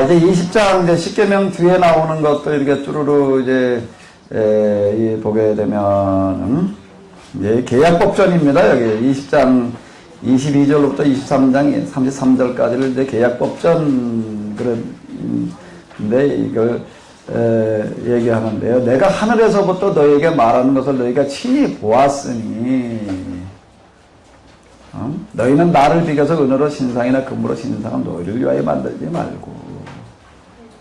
이제 20장 이제 십계명 뒤에 나오는 것들 이렇게 쭈루루 이제 보게 되면 이제 계약법전입니다. 여기 20장 22절부터 23장 33절까지를 이제 계약법전 그런데 이걸 얘기하는데요. 내가 하늘에서부터 너에게 말하는 것을 너희가 친히 보았으니 너희는 나를 비교해서 은으로 신상이나 금으로 신상은 너희를 위하여 만들지 말고.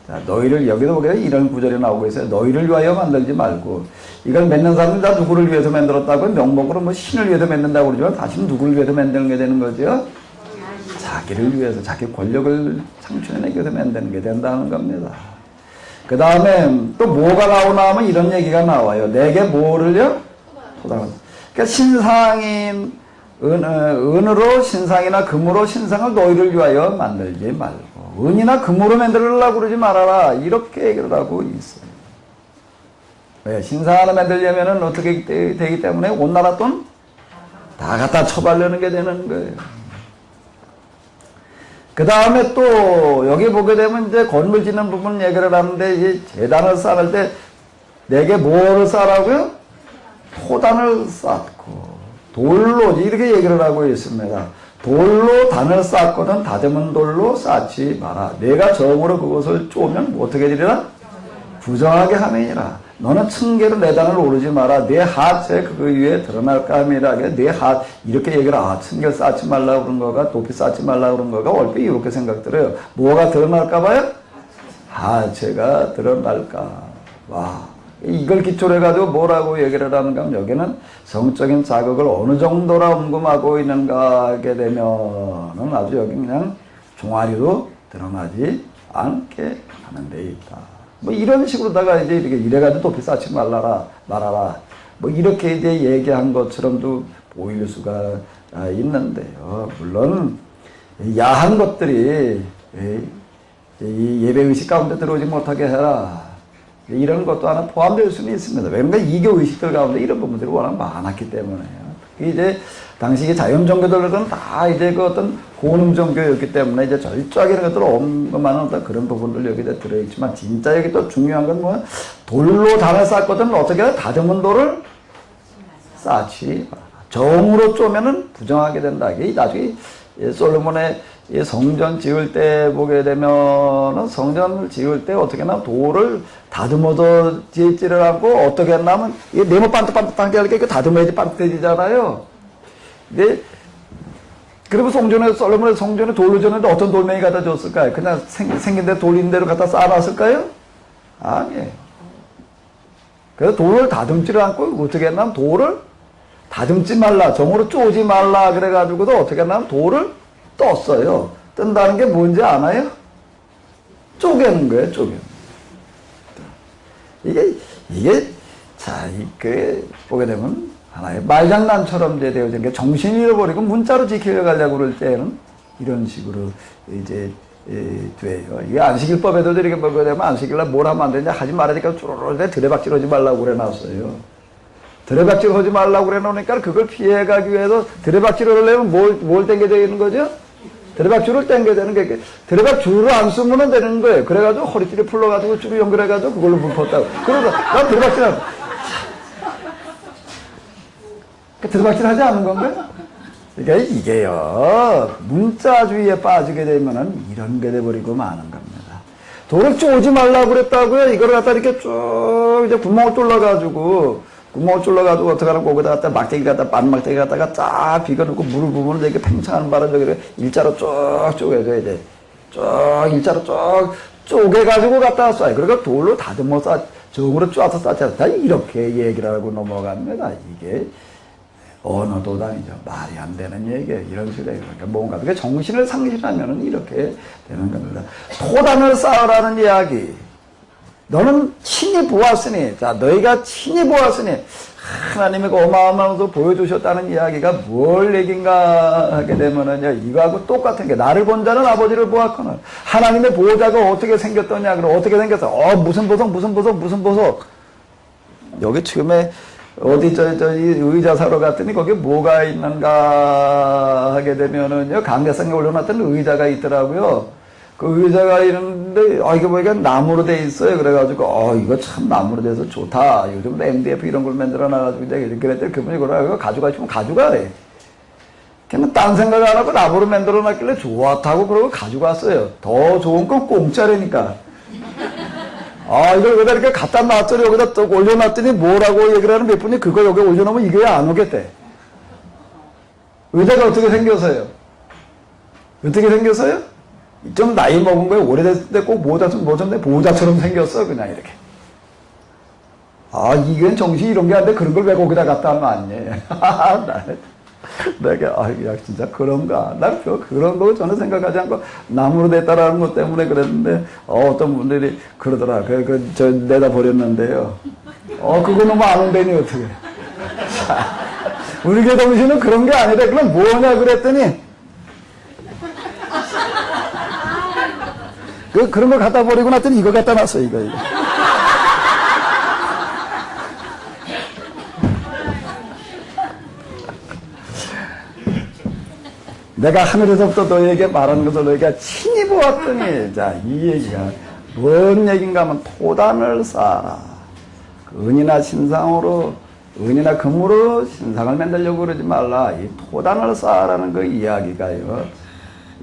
자, 너희를 여기도 보게 이런 구절이 나오고 있어요. 너희를 위하여 만들지 말고. 이걸 맺는 사람은 다 누구를 위해서 만들었다고 명목으로 뭐 신을 위해서 맺는다고 그러지만 다시는 누구를 위해서 만드는 게 되는 거죠? 자기를 위해서, 자기 권력을 창출해내기 위해서 만드는 게 된다는 겁니다. 그 다음에 또 뭐가 나오나 하면 이런 얘기가 나와요. 내게 뭐를요? 토닥을. 그러니까 신상인 은으로 신상이나 금으로 신상을 너희를 위하여 만들지 말고 은이나 금으로 만들려고 그러지 말아라. 이렇게 얘기를 하고 있어요. 왜? 신상 하나 만들려면은 어떻게 되기 때문에 온 나라 돈 다 갖다 처발려는 게 되는 거예요. 그 다음에 또 여기 보게 되면 이제 건물 짓는 부분 얘기를 하는데 이제 제단을 쌓을 때 내게 뭐를 쌓으라고요? 토단을 쌓고 돌로 이렇게 얘기를 하고 있습니다. 돌로 단을 쌓거든 다듬은 돌로 쌓지 마라. 내가 정으로 그것을 쪼면 어떻게 되리라? 부정하게 함이니라. 너는 층계로 내 단을 오르지 마라. 내 하체 그 위에 드러날까 함이라. 내 하 이렇게 얘기를 층계 쌓지 말라고 그런 거가 높이 쌓지 말라고 그런 거가 얼핏 이렇게 생각 들어요. 뭐가 드러날까 봐요? 하체가 드러날까. 와. 이걸 기초로 해가지고 뭐라고 얘기를 하는가 하면 여기는 성적인 자극을 어느 정도라 언급하고 있는가 하게 되면은 아주 여기 그냥 종아리로 드러나지 않게 하는 데 있다. 뭐 이런 식으로다가 이제 이렇게 이래가지고 높이 쌓지 말라라, 말아라. 뭐 이렇게 이제 얘기한 것처럼도 보일 수가 있는데요. 물론 야한 것들이 이 예배의식 가운데 들어오지 못하게 해라. 이런 것도 하나 포함될 수는 있습니다. 왜냐면 이교 의식들 가운데 이런 부분들이 워낙 많았기 때문에요. 이제 당시 자연 종교들은 다 이제 그 어떤 고능 종교였기 때문에 이제 절저하게 이런 것들을 언급하는 어떤 그런 부분들 여기에 들어있지만 진짜 여기 또 중요한 건 뭐야? 돌로 단을 쌓거든 어떻게 해야 다듬은 돌을 쌓지 마라. 정으로 쪼면은 부정하게 된다. 이게 나중에 솔로몬의 성전 지을 때 보게 되면은 성전을 지을 때 어떻게 하나 돌을 다듬어서 짓지를 않고 어떻게 했냐면 이게 네모 반듯반듯하게 하니까 다듬어야지 반듯해지잖아요. 근데 그리고 솔로몬의 성전에 돌로 졌는데 어떤 돌멩이 갖다 줬을까요? 그냥 생긴 데 돌린 대로 갖다 쌓아놨을까요? 아니에요. 그래서 돌을 다듬지를 않고 어떻게 했냐면 돌을 다듬지 말라, 정으로 쪼지 말라 그래가지고도 어떻게 했냐면 돌을 떴어요. 뜬다는 게 뭔지 아나요? 쪼개는 거예요, 쪼개는. 자, 보게 되면 하나의 말장난처럼 이제 되어진 게 정신 잃어버리고 문자로 지키려 가려고 그럴 때는 이런 식으로 이제 돼요. 이게 안식일법에도 이렇게 보게 되면 안식일날 뭘 하면 안 되냐 하지 말라니까 쭈루루 드레박질 하지 말라고 그래 놨어요. 드레박질 하지 말라고 그래 놓으니까 그걸 피해가기 위해서 드레박질을 하려면 뭘 당겨져 있는 거죠? 드레박줄을 당겨야 되는 게, 드레박줄을 안 쓰면 되는 거예요. 그래가지고 허리띠를 풀러가지고 줄을 연결해가지고 그걸로 물 붓다고. 그러다, 난 드레박질 하고. 드레박질 하지 않는 건가요? 그러니까 이게요, 문자주의에 빠지게 되면은 이런 게 돼버리고 마는 겁니다. 돌을 쪼지 말라고 그랬다고요? 이걸 갖다 이렇게 쭉 이제 구멍을 뚫러가지고 어떻게 하는 거기다 갖다 막대기 갖다 반막대기 갖다가 쫙 비벼놓고 물을 부으면 이렇게 팽창하는 바람에 여기를 일자로 쭉 쪼개줘야 돼. 쭉 일자로 쭉 쪼개가지고 갖다 쏴요. 그러니까 돌로 다듬어 정으로 쪼아서 쌓지 않다. 이렇게 얘기를 하고 넘어갑니다. 이게 언어도당이죠. 말이 안 되는 얘기예요. 이런 식으로. 그러니까 뭔가 그게 정신을 상실하면은 이렇게 되는 겁니다. 토단을 쌓으라는 이야기. 너는 친히 보았으니, 자, 너희가 친히 보았으니, 하나님이 어마어마한 것을 보여주셨다는 이야기가 뭘 얘기인가 하게 되면은요, 이거하고 똑같은 게, 나를 본 자는 아버지를 보았거늘. 하나님의 보호자가 어떻게 생겼더냐, 그럼 어떻게 생겼어? 무슨 보석. 여기 처음에, 어디, 의자 사러 갔더니 거기 뭐가 있는가 하게 되면은요, 강대상에 올려놨던 의자가 있더라고요. 그 의자가 있는데, 이게 보니까 나무로 돼 있어요. 그래가지고, 이거 참 나무로 돼서 좋다. 요즘 MDF 이런 걸 만들어 놔가지고, 내가 이렇게 그랬더니 그분이 이거 가져가 싶으면 가져가래. 그냥 딴 생각 안 하고 나무로 만들어 놨길래 좋다고 그러고 가져갔어요. 더 좋은 건 공짜라니까. 이걸 여기다 이렇게 갖다 놨더니 여기다 또 올려놨더니 뭐라고 얘기를 하는 몇 분이 그거 여기 올려놓으면 이게 안 오겠대. 의자가 어떻게 생겨서요? 어떻게 생겼어요? 좀 나이 먹은 거에 오래됐을 때 꼭 모자처럼 생겼어. 그냥 이렇게. 이건 정신이 이런 게 안 돼. 그런 걸 왜 거기다 갖다 놨니? 내가, 야, 진짜 그런가? 난 그런 거 전혀 생각하지 않고 나무로 됐다라는 것 때문에 그랬는데, 어떤 분들이 그러더라. 저 내다 버렸는데요. 그거 너무 아는데니, 어떻게. 우리 교회 동시는 그런 게 아니라, 그럼 뭐냐 그랬더니, 그런 거 갖다 버리고 났더니 이거 갖다 놨어, 이거. 내가 하늘에서부터 너에게 말하는 것을 너희가 친히 보았더니, 자, 이 얘기가 뭔 얘기인가 하면 토단을 쌓아라. 은이나 신상으로, 은이나 금으로 신상을 만들려고 그러지 말라. 이 토단을 쌓아라는 그 이야기가요.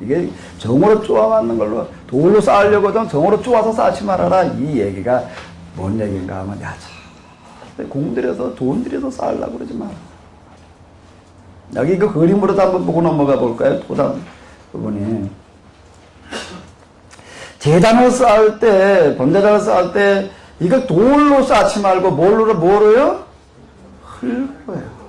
이게 정으로 쪼아 맞는 걸로, 돌로 쌓으려거든 정으로 쪼아서 쌓지 말아라. 이 얘기가 뭔 얘기인가 하면, 야, 참, 공 들여서, 돈 들여서 쌓으려고 그러지 마라. 여기 그 그림으로도 한번 보고 넘어가 볼까요? 토단 부분이. 재단을 쌓을 때, 번제단을 쌓을 때, 이거 돌로 쌓지 말고, 뭐로요? 흙으로요.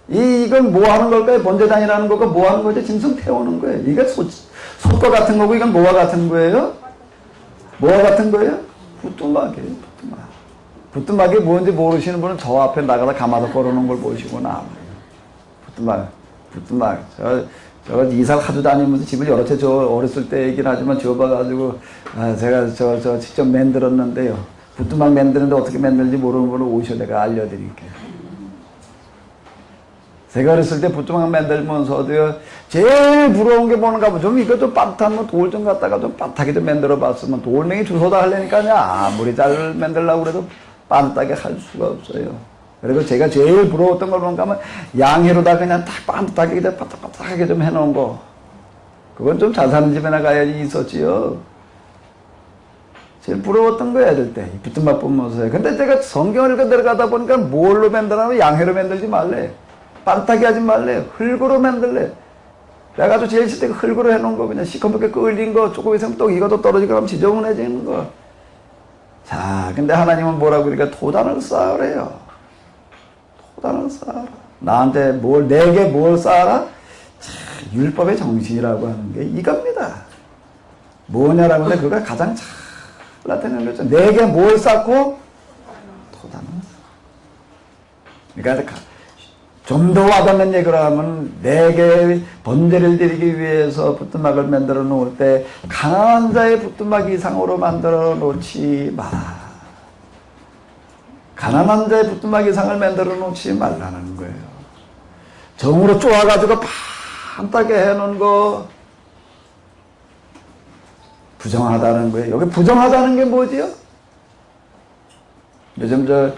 이건 뭐 하는 걸까요? 번제단이라는 거가 뭐 하는 거죠? 짐승 태우는 거예요. 이게 솥과 같은 거고, 이건 뭐와 같은 거예요? 뭐와 같은 거예요? 부뚜막이에요, 부뚜막. 부뚜막이 뭔지 모르시는 분은 저 앞에 나가다 가마솥 걸어놓은 걸 보시구나. 부뚜막. 저 이사를 하도 다니면서 집을 여러 채 어렸을 때 얘기는 하지만 지어봐가지고, 제가 저 직접 만들었는데요. 부뚜막 만드는데 어떻게 만드는지 모르는 분은 오셔 내가 알려드릴게요. 제가 어렸을 때 부뚜막 만들면서도요, 제일 부러운 게 뭔가 보면 좀 이거 좀 빠듯한 돌 좀 갖다가 좀 빠듯하게 좀 만들어 봤으면 돌멩이 주워다 하려니까요, 아무리 잘 만들려고 그래도 빠듯하게 할 수가 없어요. 그리고 제가 제일 부러웠던 걸 뭔가 하면 양해로다 그냥 딱 반듯하게 그냥 바닥바닥하게 좀 해놓은 거. 그건 좀 잘 사는 집에나 가야지 있었지요. 제일 부러웠던 거야, 애들 때. 부뚜막 보면서. 근데 제가 성경을 내려가다 보니까 뭘로 만들라면 양해로 만들지 말래. 반듯하게 하지 말래. 흙으로 만들래. 내가 아주 제일 싫을 때 흙으로 해놓은 거, 그냥 시커멓게 끓인 거, 조금 있으면 또 이것도 떨어지고 하면 지저분해지는 거. 자, 근데 하나님은 뭐라고 그러니까 토단을 쌓으래요. 토단을 쌓아라. 나한테 내게 뭘 쌓아라? 참, 율법의 정신이라고 하는 게 이겁니다. 뭐냐라고 하는데 그가 가장 잘 나타내는 거죠. 내게 뭘 쌓고? 토단을 쌓아. 그러니까 좀 더 와닿는 얘기를 하면 내게 번제를 드리기 위해서 부뚜막을 만들어 놓을 때 가난한 자의 부뚜막 이상으로 만들어 놓지 마라. 가난한 자의 부뚜막 이상을 만들어 놓지 말라는 거예요. 정으로 쪼아가지고 반딱하게 해놓은 거 부정하다는 거예요. 여기 부정하다는 게 뭐지요? 요즘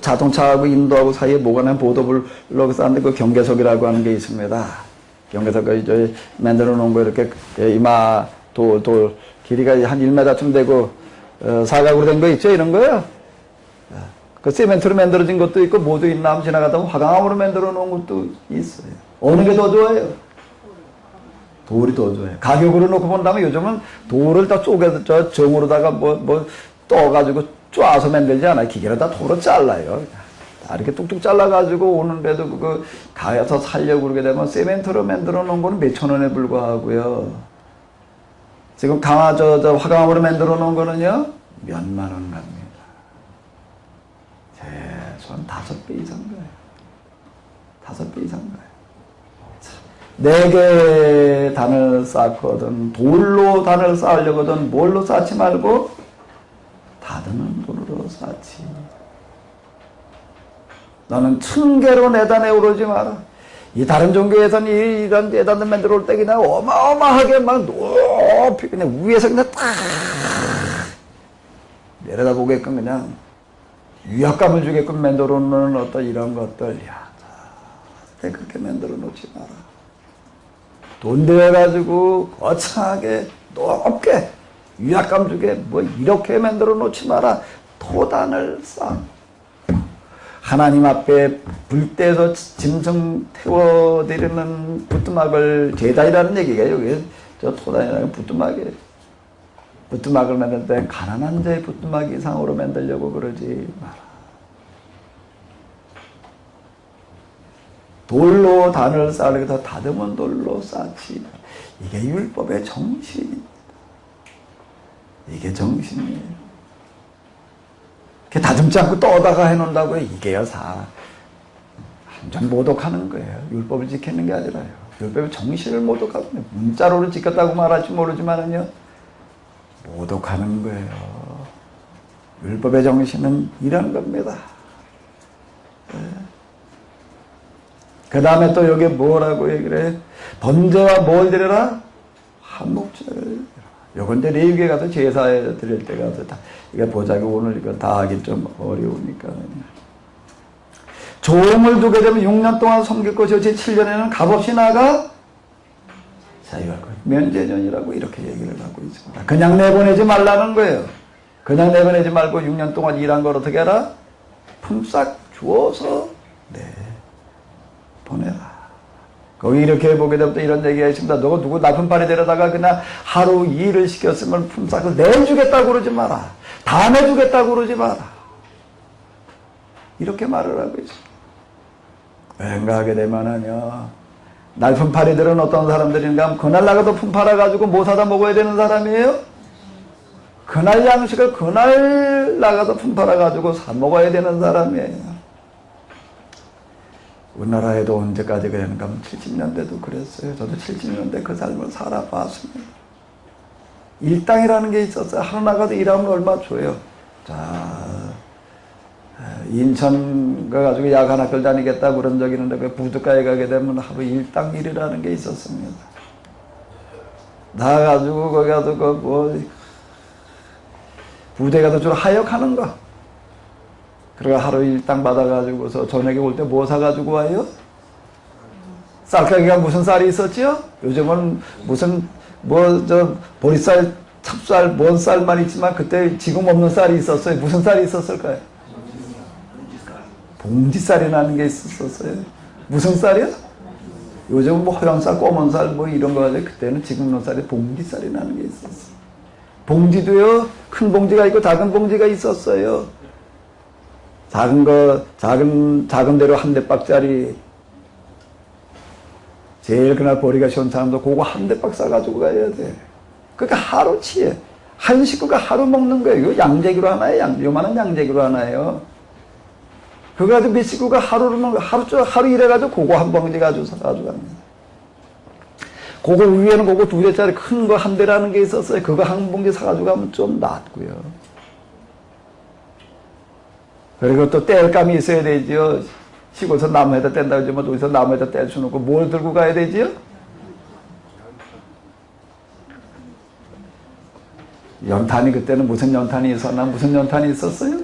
자동차하고 인도하고 사이에 뭐가 난 보도블록 쌓는데 그 경계석이라고 하는 게 있습니다. 경계석을 저희 만들어 놓은 거 이렇게 이마 돌 길이가 한 1m쯤 되고 사각으로 된 거 있죠? 이런 거요. 그 세멘트로 만들어진 것도 있고 모두 있나 하면 지나가다 보면 화강암으로 만들어 놓은 것도 있어요. 어느 게 더 좋아요? 돌이 더 좋아요. 가격으로 놓고 본다면 요즘은 돌을 다 쪼개서 정으로다가 떠가지고 쪼아서 만들지 않아요. 기계로 다 돌을 잘라요. 다 이렇게 뚝뚝 잘라가지고 오는데도 그거 가서 살려고 그러게 되면 세멘트로 만들어 놓은 거는 몇천 원에 불과하고요. 지금 화강암으로 만들어 놓은 거는요, 몇만 원 갑니다. 최소한 5배 이상 가요. 5배 이상 가요. 내게 단을 쌓거든 돌로 단을 쌓으려거든 뭘로 쌓지 말고 다드는 돌로 쌓지. 너는 층계로 내 단에 오르지 마라. 이 다른 종교에서는 이런 재단을 만들어 올 때 그냥 어마어마하게 막 높이 그냥 위에서 그냥 딱 내려다보게끔 그냥 위압감을 주게끔 만들어 놓는 어떤 이런 것들, 야, 그렇게 만들어 놓지 마라. 돈 들여가지고 거창하게 높게 위압감 주게 뭐 이렇게 만들어 놓지 마라. 토단을 쌓. 하나님 앞에 불때에서 짐승 태워드리는 부뚜막을 제단이라는 얘기예요. 이게 저 토단이라는 부뚜막이에요. 부뚜막을 만들 때 가난한 자의 부뚜막 이상으로 만들려고 그러지 마라. 돌로 단을 쌓으려고 다듬은 돌로 쌓지. 이게 율법의 정신입니다. 이게 정신이에요. 다듬지 않고 떠다가 해놓는다고요. 이게요, 완전 모독하는 거예요. 율법을 지키는 게 아니라요. 율법의 정신을 모독하는 거예요. 문자로는 지켰다고 말할지 모르지만은요, 모독하는 거예요. 율법의 정신은 이런 겁니다. 네. 그 다음에 또 여기 뭐라고 얘기를 해? 번제와 뭘 드려라? 한목제를. 요건 이제 레위기에 가서 제사에 드릴 때 가서 다, 이거 보자고 오늘 이거 다 하기 좀 어려우니까. 종을 두게 되면 6년 동안 섬길 것이요. 제7년에는 값없이 나가 자유할 것. 면제년이라고 이렇게 얘기를 하고 있습니다. 그냥 내보내지 말라는 거예요. 그냥 내보내지 말고 6년 동안 일한 걸 어떻게 해라? 품삯 주어서 보내라. 거기 이렇게 보게 되면 또 이런 얘기가 있습니다. 너가 누구 나쁜 팔에 데려다가 그냥 하루 일을 시켰으면 품삯을 내주겠다고 그러지 마라. 다 내주겠다고 그러지 마라. 이렇게 말을 하고 있습니다. 왜인가 하게 되면은요, 날 품팔이들은 어떤 사람들인가 하면 그날 나가도 품 팔아가지고 뭐 사다 먹어야 되는 사람이에요? 그날 양식을 그날 나가서 품 팔아가지고 사 먹어야 되는 사람이에요. 우리나라에도 언제까지 그랬는가 하면 70년대도 그랬어요. 저도 70년대 그 삶을 살아봤습니다. 일당이라는 게 있었어요. 하루 나가도 일하면 얼마 줘요. 자, 인천 가가지고 야간 학교를 다니겠다고 그런 적이 있는데 그 부두가에 가게 되면 하루 일당 일이라는 게 있었습니다. 나가가지고 거기 가서 그 뭐 부대 가서 주로 하역하는 거. 그래가 하루 일당 받아가지고서 저녁에 올 때 뭐 사가지고 와요? 쌀가게가 무슨 쌀이 있었지요? 요즘은 무슨 보리쌀, 찹쌀, 뭔 쌀만 있지만 그때 지금 없는 쌀이 있었어요. 무슨 쌀이 있었을까요? 봉지쌀이라는 게 있었어요. 무슨 쌀이요? 요즘은 뭐 허양쌀, 검은쌀 뭐 이런 거 가지고 그때는 지금 없는 쌀이 봉지쌀이라는 게 있었어요. 봉지도요, 큰 봉지가 있고 작은 봉지가 있었어요. 작은 대로 한 대박짜리. 제일 그날 보리가 쉬운 사람도 그거 한 대박 싸가지고 가야 돼. 그러니까 하루치에. 한 식구가 하루 먹는 거예요. 이거 양재기로 하나요? 요만한 양재기로 하나요? 그거 가지고 몇 식구가 하루를 먹는 거예요. 하루 일해가지고 그거 한 봉지 가지고 사가지고 갑니다. 그거 위에는 그거 2대짜리 큰 거 한 대라는 게 있었어요. 그거 한 봉지 사가지고 가면 좀 낫고요. 그리고 또 뗄감이 있어야 되지요. 시골에서 나무에다 뗀다고 하지만 어디서 나무에다 뗄 수는 없고 뭘 들고 가야 되지요? 연탄이 그때는 무슨 연탄이 있었나? 무슨 연탄이 있었어요?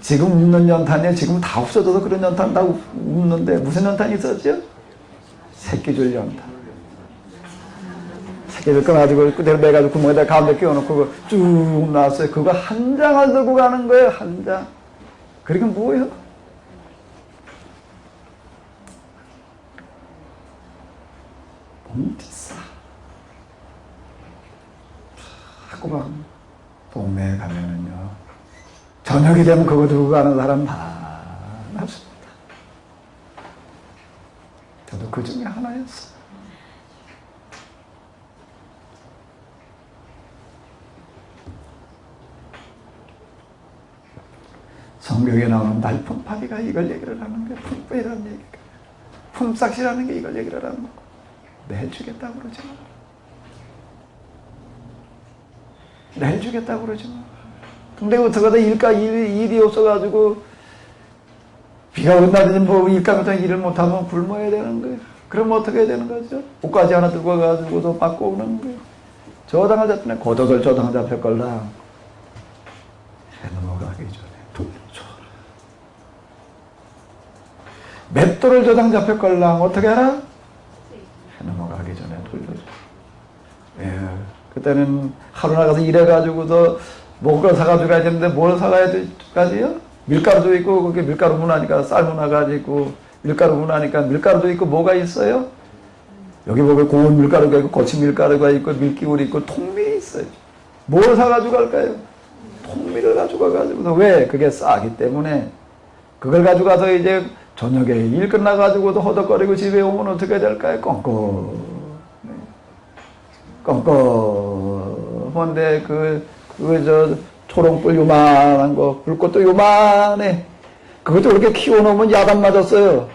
지금 없는 연탄이에요. 지금 다 없어져서 그런 연탄 다 없는데 무슨 연탄이 있었죠? 새끼줄 연탄. 새끼줄 끊어가지고 그대로 매가지고 구멍에다 가운데 끼워놓고 쭉 나왔어요. 그거 한 장을 들고 가는 거예요. 한 장. 그리고 뭐예요? 봉지싸. 자꾸만 동네에 가면은요, 저녁이 되면 그거 들고 가는 사람 많았습니다. 저도 그 중에 하나였어요. 성경에 나오는 날품팔이가 이걸 얘기를 하는 거예요. 품빼이라는 얘기가. 품삯이라는 게 이걸 얘기를 하는 거고. 내주겠다고 그러지 마. 내주겠다고 그러지 마. 근데 어떡하다 일이 없어가지고 비가 온다든지 뭐 일감 같은 일을 못하면 굶어야 되는 거예요. 그럼 어떻게 해야 되는 거죠? 옷가지 하나 들고 가지고도 받고 오는 거예요. 저당을 잡히네. 고도들 저당 잡혔걸라. 해 넘어가기 전에 돌려줘. 맷돌을 저당 잡혔걸라. 어떻게 하라? 해 넘어가기 전에 돌려줘. 예. 그때는 하루 나가서 일해가지고도 먹을 걸 사가지고 가야 되는데 뭘 사가야 되까지요? 밀가루도 있고, 그게 밀가루 문화니까 쌀 문화가 있고, 밀가루 문화니까 밀가루도 있고, 뭐가 있어요? 여기 보면 고운 밀가루가 있고, 거친 밀가루가 있고, 밀기울이 있고, 통밀이 있어요. 뭘 사가지고 갈까요? 통밀을 가지고 가가지고. 왜? 그게 싸기 때문에. 그걸 가지고 가서 이제 저녁에 일 끝나가지고도 허덕거리고 집에 오면 어떻게 될까요? 껌껌한데 초롱불 요만한 거, 불꽃도 요만해. 그것도 그렇게 키워놓으면 야단 맞았어요.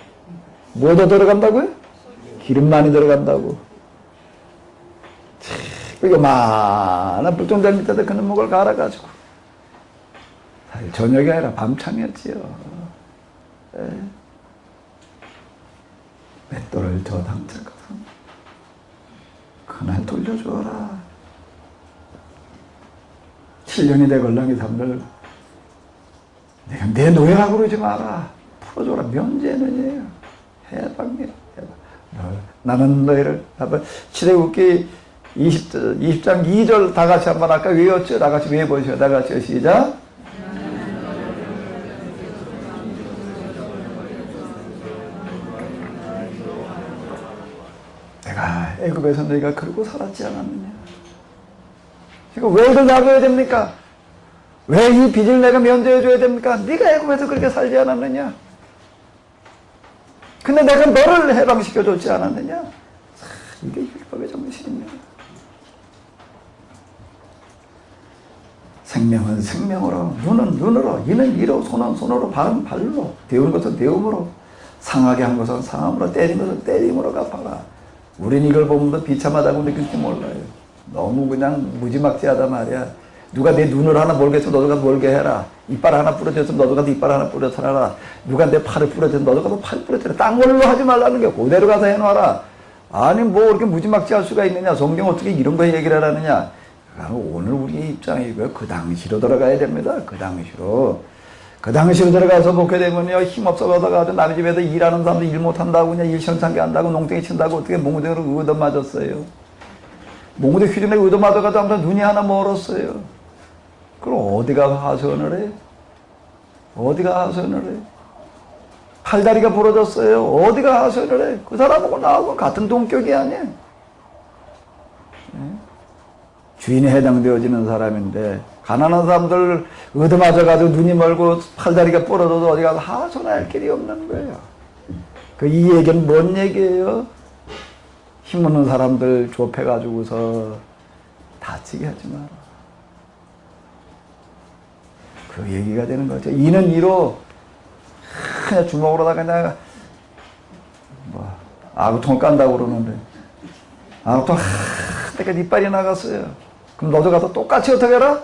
뭐 더 들어간다고요? 기름 많이 들어간다고. 그 요만한 불종달 밑에다 그놈목을 갈아가지고. 사실 저녁이 아니라 밤참이었지요. 맷돌을 저당쳐가서 그날 돌려주어라. 7년이 되걸랑이 삼들 내가 내 노예라고 그러지 마라. 풀어줘라. 면제는이에요. 해방이야. 해방. 나는 너희를 시대국기 20장 2절 다 같이 한번 아까 외웠죠? 다 같이 외워보시죠. 다 같이 시작. 내가 애굽에서 너희가 그러고 살았지 않았느냐. 그러니까 왜 이걸 놔둬야 됩니까? 왜 이 빚을 내가 면제해줘야 됩니까? 네가 애굽에서 그렇게 살지 않았느냐? 근데 내가 너를 해방시켜줬지 않았느냐? 이게 율법의 정신입니다. 생명은 생명으로, 눈은 눈으로, 이는 이로, 손은 손으로, 발은 발로, 데운 것은 데움으로, 상하게 한 것은 상함으로, 때린 것은 때림으로 갚아라. 우린 이걸 보면서 비참하다고 느낄지 몰라요. 너무 그냥 무지막지하단 말이야. 누가 내 눈을 하나 멀게 해서 너도 가서 멀게 해라. 이빨 하나 부러졌으면 너도 가서 이빨 하나 부러져라. 누가 내 팔을 부러졌으면 너도 가서 팔 부러져라. 딴 걸로 하지 말라는 게 그대로 가서 해놔라. 아니 뭐 이렇게 무지막지할 수가 있느냐. 성경 어떻게 이런 거 얘기를 하느냐. 오늘 우리 입장이고요. 그 당시로 들어가야 됩니다. 그 당시로. 그 당시로 들어가서 보게 되면요. 힘없어가지고 남의 집에서 일하는 사람도 일 못한다고 그냥 일 시원찮게 한다고 농땡이 친다고 어떻게 몽구덩이로 얻어맞았어요. 몽구덩이 휘두르고 얻어맞아가지고 아무튼 눈이 하나 멀었어요. 그럼 어디가 하선을 해? 어디가 하선을 해? 팔다리가 부러졌어요. 어디가 하선을 해? 그 사람하고 나하고 같은 동격이 아니야. 주인에 해당되어지는 사람인데 가난한 사람들 얻어맞아가지고 눈이 멀고 팔다리가 부러져도 어디 가서 하소연할 길이 없는 거예요. 이 얘기는 뭔 얘기예요? 힘없는 사람들 좁혀가지고서 다치게 하지 마라. 그 얘기가 되는 거죠. 이는 이로 그냥 주먹으로다가 그냥 아구통을 깐다고 그러는데 아구통 하다가 이빨이 나갔어요. 그럼 너도 가서 똑같이 어떻게 해라?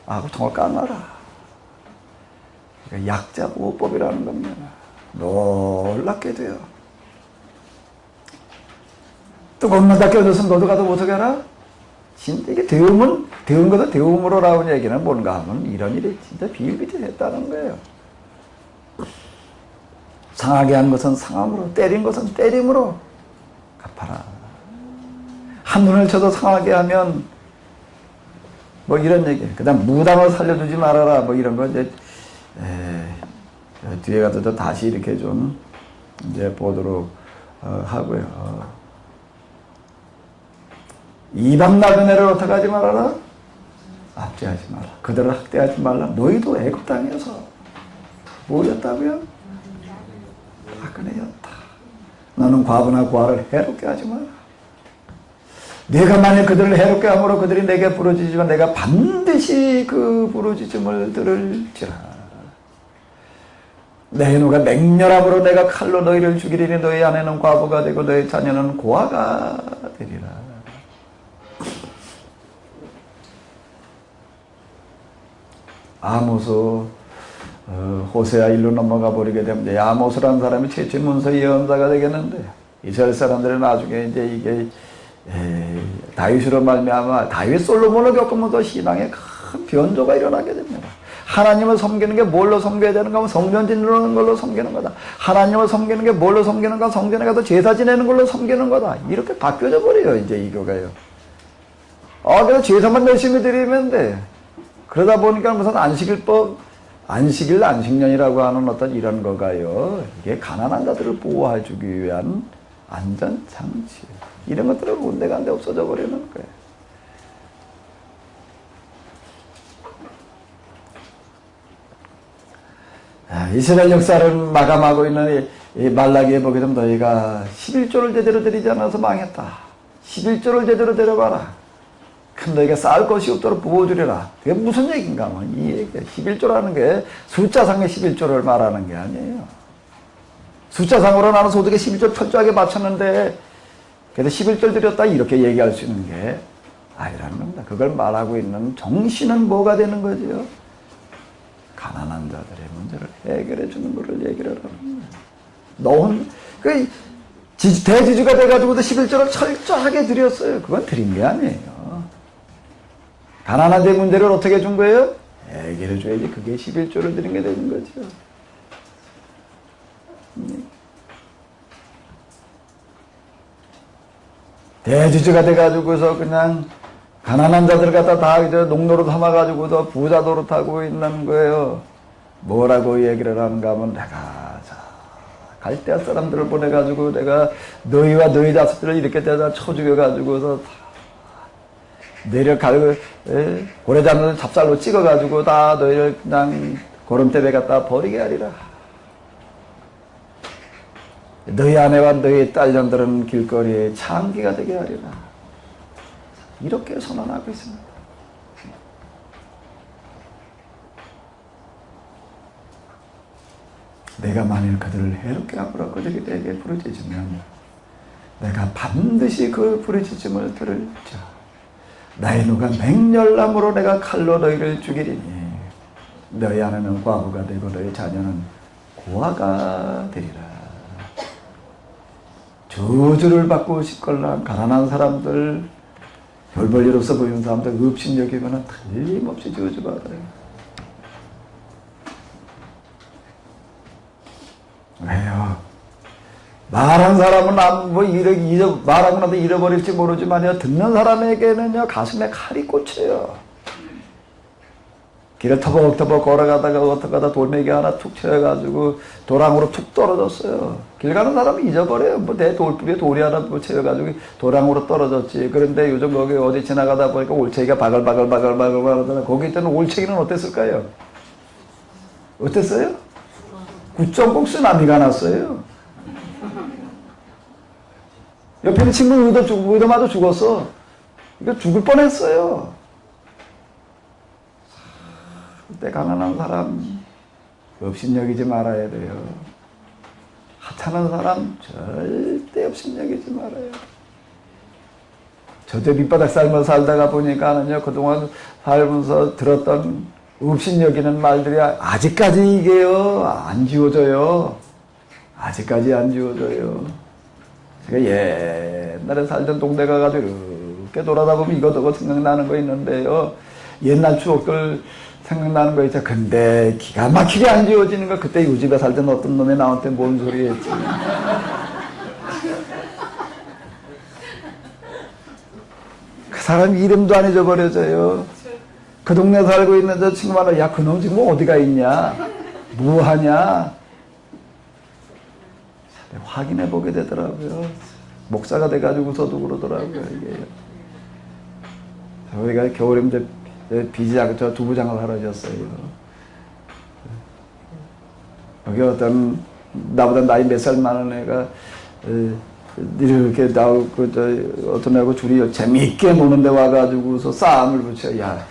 아구통을 까놔라. 그러니까 약자 보호법이라는 겁니다. 놀랍게 돼요. 뜨거운 물다 껴줬으면 너도 가서 어떻게 해라? 진짜 이게 데운 것은 데움으로 나온 얘기는 뭔가 하면 이런 일이 진짜 비일비재했다는 거예요. 상하게 한 것은 상함으로, 때린 것은 때림으로 갚아라. 한 눈을 쳐도 상하게 하면 뭐 이런 얘기. 그다음 무당을 살려주지 말아라. 뭐 이런 거 이제 뒤에 가서 다시 이렇게 좀 이제 보도록 하고요. 이방 나그네를 어떻게 하지 말아라? 압제하지 마라. 그들을 학대하지 말라. 너희도 애굽 땅에서 뭐였다고요? 나그네였다. 너는 과부나 고아를 해롭게 하지 마라. 내가 만약 그들을 해롭게 함으로 그들이 내게 부르짖으면 내가 반드시 그 부르짖음을 들을지라. 내 노가 맹렬함으로 내가 칼로 너희를 죽이리니 너희 아내는 과부가 되고 너희 자녀는 고아가 되리라. 아모스 호세아 일로 넘어가 버리게 되면 이제 아모스라는 사람이 최초의 문서 예언자가 되겠는데 이스라엘 사람들은 나중에 이제 이게 다윗으로 말미암아 다윗 솔로몬을 겪으면서 신앙에 큰 변조가 일어나게 됩니다. 하나님을 섬기는 게 뭘로 섬겨야 되는가 하면 성전 짓는 걸로 섬기는 거다. 하나님을 섬기는 게 뭘로 섬기는가 성전에 가서 제사 지내는 걸로 섬기는 거다. 이렇게 바뀌어져 버려요 이제 이거가요. 그래서 제사만 열심히 드리면 돼. 그러다 보니까 무슨 안식일 안식년이라고 하는 어떤 이런 거가요. 이게 가난한 자들을 보호해주기 위한 안전장치. 이런 것들은 온데간데 없어져 버리는 거예요. 이스라엘 역사를 마감하고 있는 이 말라기에 보게 되면 너희가 11조를 제대로 드리지 않아서 망했다. 11조를 제대로 드려봐라. 그럼 너희가 쌓을 것이 없도록 부어주리라. 그게 무슨 얘기인가 하면 이 얘기야. 11조라는 게 숫자상의 11조를 말하는 게 아니에요. 숫자상으로 나는 소득의 11조 철저하게 맞췄는데 그래서 11조를 드렸다 이렇게 얘기할 수 있는 게 아니라는 겁니다. 그걸 말하고 있는 정신은 뭐가 되는 거지요? 가난한 자들의 문제를 해결해 주는 것을 얘기를 하는 거예요. 대지주가 돼가지고도 11조를 철저하게 드렸어요. 그건 드린 게 아니에요. 가난한 자의 문제를 어떻게 준 거예요? 해결해 줘야지. 그게 11조를 드린 게 되는 거죠. 대지주가 돼가지고서 그냥 가난한 자들 갖다 다 이제 농노릇 삼아가지고서 부자 노릇하고 있는 거예요. 뭐라고 얘기를 하는가 하면 내가 갈대아 사람들을 보내가지고 내가 너희와 너희 자식들을 이렇게 대다 쳐 죽여가지고서 내려가고 고래잡는 잡살로 찍어가지고 다 너희를 그냥 고름대에 갖다 버리게 하리라. 너희 아내와 너희 딸년들은 길거리에 창기가 되게 하리라. 이렇게 선언하고 있습니다. 내가 만일 그들을 해롭게 함으로 그들이 내게 부르짖으면 내가 반드시 그 부르짖음을 들을지어 나의 누가 맹렬함으로 내가 칼로 너희를 죽이리니 너희 아내는 과부가 되고 너희 자녀는 고아가 되리라. 저주를 받고 싶걸랑 가난한 사람들, 별 볼 일 없어 보이는 사람들 업신여기면 틀림없이 저주받아요. 왜요? 말한 사람은 말하고 나도 잃어버릴지 모르지만요, 듣는 사람에게는요, 가슴에 칼이 꽂혀요. 길을 터벅터벅 걸어가다가 어떡하다 돌멩이 하나 툭 쳐가지고 도랑으로 툭 떨어졌어요. 길 가는 사람은 잊어버려요. 뭐 내 돌뿌리에 돌이 하나 쳐가지고 도랑으로 떨어졌지. 그런데 요즘 거기 어디 지나가다 보니까 올챙이가 바글바글 거기 있던 올챙이는 어땠을까요? 어땠어요? 9.0 쓰나미가 났어요. 옆에 있는 친구 의도마저 죽었어. 이거 죽을 뻔했어요. 그때 가난한 사람 업신여기지 말아야 돼요. 하찮은 사람 절대 업신여기지 말아요. 저도 밑바닥 살면서 살다가 보니까는요, 그동안 살면서 들었던 업신여기는 말들이 아직까지 이게요 안 지워져요. 아직까지 안 지워져요. 제가 옛날에 살던 동네 가가지고 이렇게 돌아다 보면 이것저것 생각나는 거 있는데요, 옛날 추억들 생각나는 거 있죠. 근데 기가 막히게 안 지워지는 거. 그때 이 집에 살던 어떤 놈이 나한테 뭔 소리 했지. 그 사람 이름도 안 잊어버려져요. 그 동네 살고 있는 저 친구만, 야, 그놈 지금 어디가 있냐? 뭐 하냐? 확인해 보게 되더라고요. 목사가 돼가지고서도 그러더라고요, 이게. 저희가 겨울에 이제 비지장, 저 두부장을 하러 졌어요. 여기 어떤, 나보다 나이 몇 살 많은 애가, 이렇게 나오고, 어떤 애하고 둘이 재미있게 노는데 와가지고서 싸움을 붙여. 야,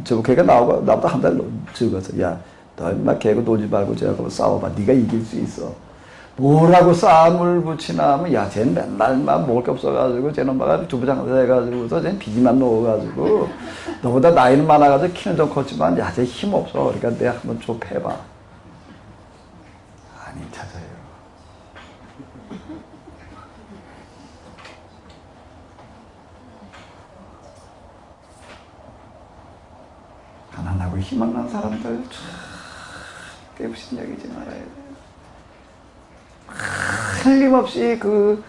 저 걔가 나보다 한 달 적었어. 야, 너 인마 걔하고 놀지 말고 저하고 싸워봐. 네가 이길 수 있어. 뭐라고 싸움을 붙이나 하면, 야, 쟤는 맨날만 먹을 게 없어가지고, 쟤는 막 두부장사 해가지고서 쟤는 비지만 넣어가지고, 너보다 나이는 많아가지고 키는 좀 컸지만, 야, 쟤 힘 없어. 그러니까 내가 한번 좀 패봐. 아니, 찾아요. 가난하고 희망난 사람들, 깨부신 얘기지 말아야 돼. 틀림없이 그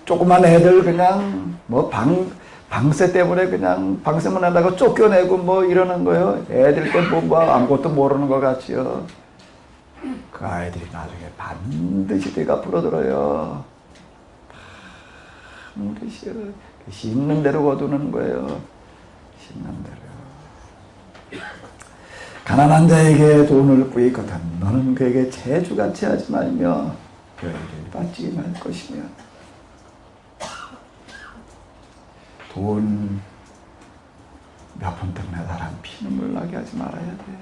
조그만 애들 그냥 방세 때문에 그냥 방세만 하다가 쫓겨내고 뭐 이러는 거예요. 애들 때 뭐 아무것도 모르는 것 같지요. 그 아이들이 나중에 반드시 내가 풀어들어요. 반드시요. 심는 대로 거두는 거예요. 심는 대로. 가난한 자에게 돈을 꾸이거든 너는 그에게 재주같이 하지 말며 별을 받지 말 것이며. 돈 몇 푼 때문에 사람 피눈물 나게 하지 말아야 돼.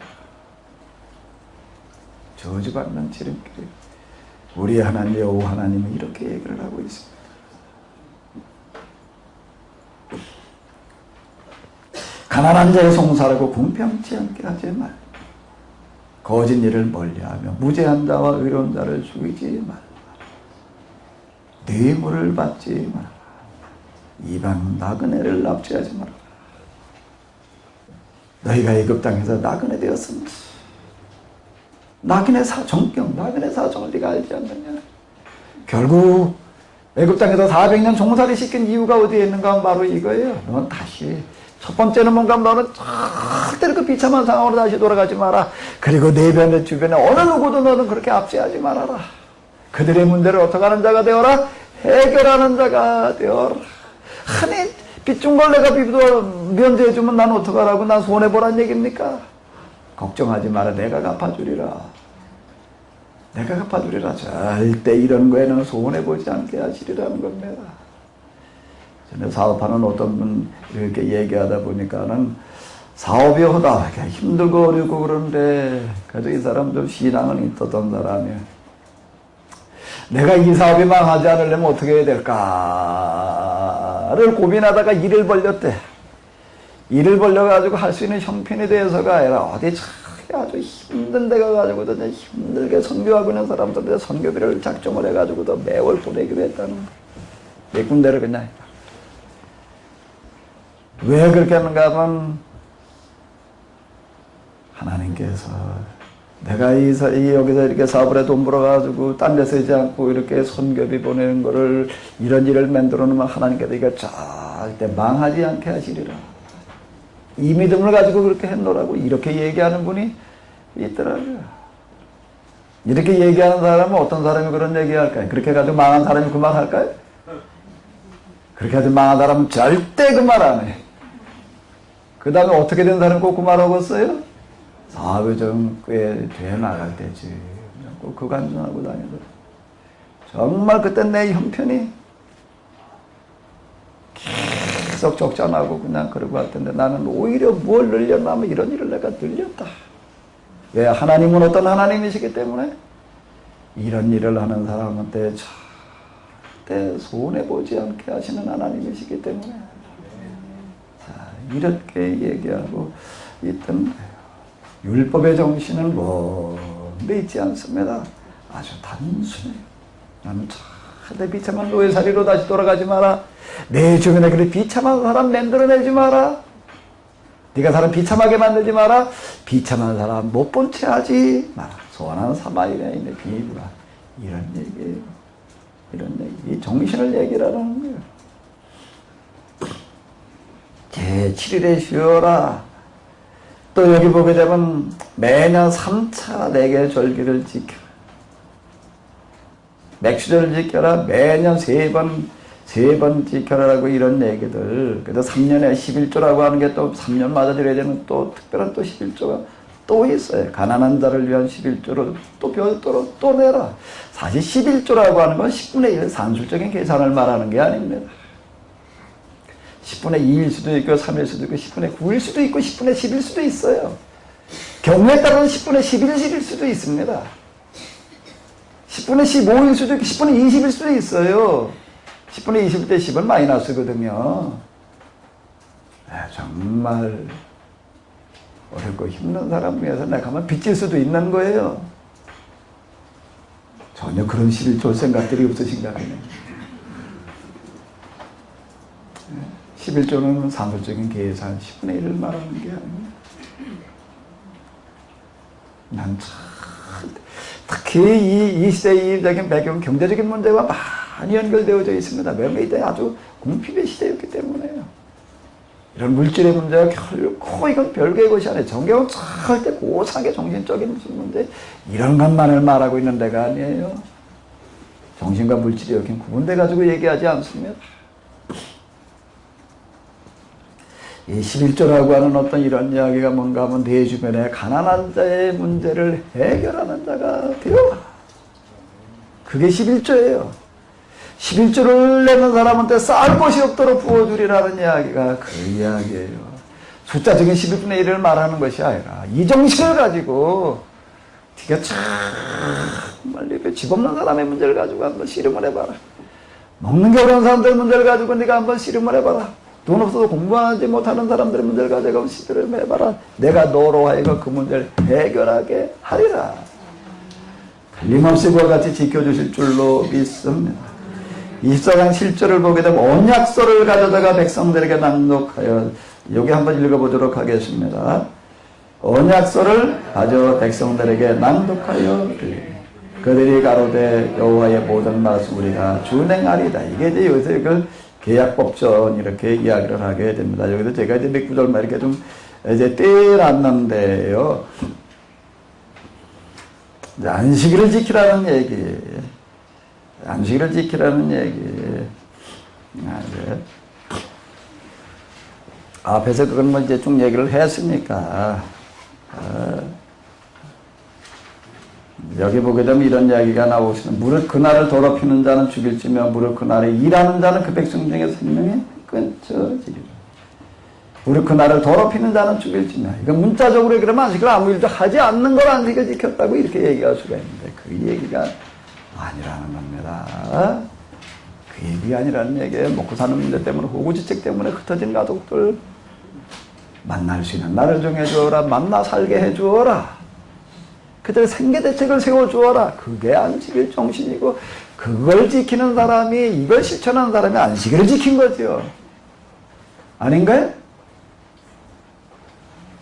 저주받는 지름길. 우리 하나님 여호와 하나님은 이렇게 얘기를 하고 있습니다. 가난한 자의 송사라고 공평치 않게 하지 말. 거짓 일을 멀리하며 무죄한 자와 의로운 자를 죽이지 말라. 뇌물을 받지 말라. 이방 나그네를 납치하지 말라. 너희가 애굽 땅에서 나그네 되었습니다. 나그네 사정을 네가 알지 않느냐. 결국 애굽 땅에서 400년 종살이 시킨 이유가 어디에 있는가 바로 이거예요. 넌 다시 첫 번째는 뭔가 너는 절대로 그 비참한 상황으로 다시 돌아가지 마라. 그리고 내 주변에 어느 누구도 너는 그렇게 압제하지 말아라. 그들의 문제를 어떻게 하는 자가 되어라. 해결하는 자가 되어라. 아니 빚준 걸 내가 면제해주면 난 어떡하라고. 난 손해보란 얘기입니까? 걱정하지 마라. 내가 갚아주리라. 내가 갚아주리라. 절대 이런 거에는 손해보지 않게 하시리라는 겁니다. 전에 사업하는 어떤 분 이렇게 얘기하다 보니까는 사업이 하다 힘들고 어렵고 그런데 그래도 이 사람 좀 신앙은 있었던 사람이에요. 내가 이 사업이 망하지 않으려면 어떻게 해야 될까를 고민하다가 일을 벌렸대. 일을 벌려가지고 할 수 있는 형편이 돼서가 아니라 어디 아주 힘든 데 가가지고도 힘들게 선교하고 있는 사람들한테 선교비를 작정을 해가지고도 매월 보내기로 했다는 거야. 몇 군데를 그냥. 왜 그렇게 하는가 하면 하나님께서 내가 여기서 이렇게 사업을 해 돈 벌어가지고 딴 데 쓰지 않고 이렇게 선교비 보내는 거를 이런 일을 만들어 놓으면 하나님께서 이거 절대 망하지 않게 하시리라. 이 믿음을 가지고 그렇게 했노라고 이렇게 얘기하는 분이 있더라고요. 이렇게 얘기하는 사람은 어떤 사람이 그런 얘기할까요? 그렇게 가지고 망한 사람이 그 말 할까요? 그렇게 가지고 망한 사람은 절대 그 말 안 해. 그 다음에 어떻게 된 사람이 꼭 그 말 하겠어요? 사업이 좀 꽤 돼 나갈 때지. 꼭 그 간증하고 다니더라고요. 정말 그때 내 형편이 계속 적잖하고 그냥 그러고 할 텐데 나는 오히려 뭘 늘렸냐면 이런 일을 내가 늘렸다. 왜? 하나님은 어떤 하나님이시기 때문에 이런 일을 하는 사람한테 절대 손해보지 않게 하시는 하나님이시기 때문에 자, 이렇게 얘기하고 있던 거예요. 율법의 정신은 뭔데 있지 않습니다. 아주 단순해요. 나는 절대 비참한 노예살이로 다시 돌아가지 마라. 내 주변에 그래 비참한 사람 만들어내지 마라. 네가 사람 비참하게 만들지 마라. 비참한 사람 못 본 채 하지 마라. 소원하는 사마리아인의 비유가 이런 얘기예요. 이런 얘기. 이 정신을 얘기하는 거예요. 제7일에 쉬어라. 또 여기 보게 되면 매년 3차 내게 절기를 지켜라. 맥주절을 지켜라. 매년 3번 지켜라라고 이런 얘기들. 그래서 3년에 11조라고 하는 게 또 3년마다 드려야 되는 또 특별한 또 11조가 또 있어요. 가난한 자를 위한 11조를 또 별도로 또 내라. 사실 11조라고 하는 건 10분의 1 산술적인 계산을 말하는 게 아닙니다. 10분의 2일 수도 있고 3일 수도 있고 10분의 9일 수도 있고 10분의 10일 수도 있어요. 경우에 따라서는 10분의 11일일 수도 있습니다. 10분의 15일 수도 있고 10분의 20일 수도 있어요. 10분의 20일 때 10은 마이너스거든요. 정말 어렵고 힘든 사람 위해서 내가 한번 빚질 수도 있는 거예요. 전혀 그런 11조 생각들이 없으신가 보네. 11조는 산술적인 계산 10분의 1을 말하는 게 아니에요. 난 참, 특히 이 시대의 배경, 경제적인 문제와 많이 연결되어져 있습니다. 왜냐하면 이때 아주 궁핍의 시대였기 때문에요. 이런 물질의 문제가 결코 이건 별개의 것이 아니에요. 정경은 절대 고상의 정신적인 무슨 문제, 이런 것만을 말하고 있는 데가 아니에요. 정신과 물질이 여긴 구분돼가지고 얘기하지 않습니다. 이 11조라고 하는 어떤 이런 이야기가 뭔가 하면 내 주변에 가난한 자의 문제를 해결하는 자가 되어. 그게 11조예요. 11조를 내는 사람한테 쌀 것이 없도록 부어주리라는 이야기가 그 이야기예요. 숫자적인 11분의 1을 말하는 것이 아니라 이 정신을 가지고 네가 정말 집 없는 사람의 문제를 가지고 한번 씨름을 해봐라. 먹는 게 어려운 사람들의 문제를 가지고 네가 한번 씨름을 해봐라. 돈 없어서 공부하지 못하는 사람들의 문제를 가지고 씨름을 해봐라. 내가 너로 하여금 그 문제를 해결하게 하리라. 틀림없이 그와 같이 지켜주실 줄로 믿습니다. 24장 7절을 보게 되면 언약서를 가져다가 백성들에게 낭독하여, 여기 한번 읽어보도록 하겠습니다. 언약서를 가져 백성들에게 낭독하여 그들이 가로되 여호와의 모든 말씀 우리가 준행하리다. 이게 이제 요새 그 계약법전 이렇게 이야기를 하게 됩니다. 여기도 제가 이제 몇 구절만 이렇게 좀 이제 떼어놨는데요. 안식일을 지키라는 얘기. 안식일을 지키라는 얘기. 앞에서 그건 뭐 이제 쭉 얘기를 했으니까. 여기 보게 되면 이런 이야기가 나오시는, 무릇 그날을 더럽히는 자는 죽일지며 무릇 그날에 일하는 자는 그 백성 중에 생명이 끊어지리라. 무릇 그날을 더럽히는 자는 죽일지며, 이건 문자적으로 그러면 안식을 아무 일도 하지 않는 걸 안식을 지켰다고 이렇게 얘기할 수가 있는데 그 얘기가 아니라는 겁니다. 그 얘기가 아니라는 얘기예요. 먹고 사는 문제 때문에, 호구지책 때문에 흩어진 가족들 만날 수 있는 날을 정해주어라. 만나 살게 해주어라. 그들의 생계대책을 세워주어라. 그게 안식일 정신이고, 그걸 지키는 사람이, 이걸 실천하는 사람이 안식일을 지킨 거죠. 아닌가요?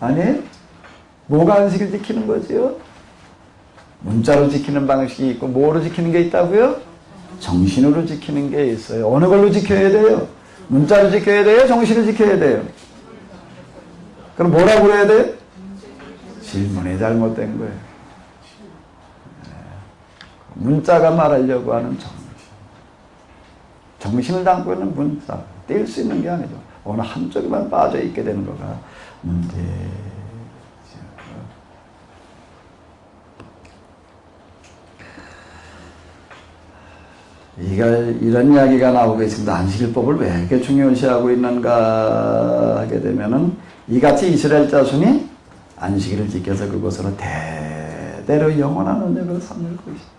아니에요? 뭐가 안식일 지키는 거죠? 문자로 지키는 방식이 있고, 뭐로 지키는 게 있다고요? 정신으로 지키는 게 있어요. 어느 걸로 지켜야 돼요? 문자로 지켜야 돼요? 정신을 지켜야 돼요? 그럼 뭐라고 그래야 돼요? 질문이 잘못된 거예요. 문자가 말하려고 하는 정신. 정신을 담고 있는 문자. 뗄 수 있는 게 아니죠. 어느 한쪽에만 빠져 있게 되는 거가 문제죠. 이런 이야기가 나오고 있습니다. 안식일법을 왜 이렇게 중요시하고 있는가 하게 되면은, 이같이 이스라엘 자손이 안식일을 지켜서 그것으로 대대로 영원한 언약을 삼을 것이다.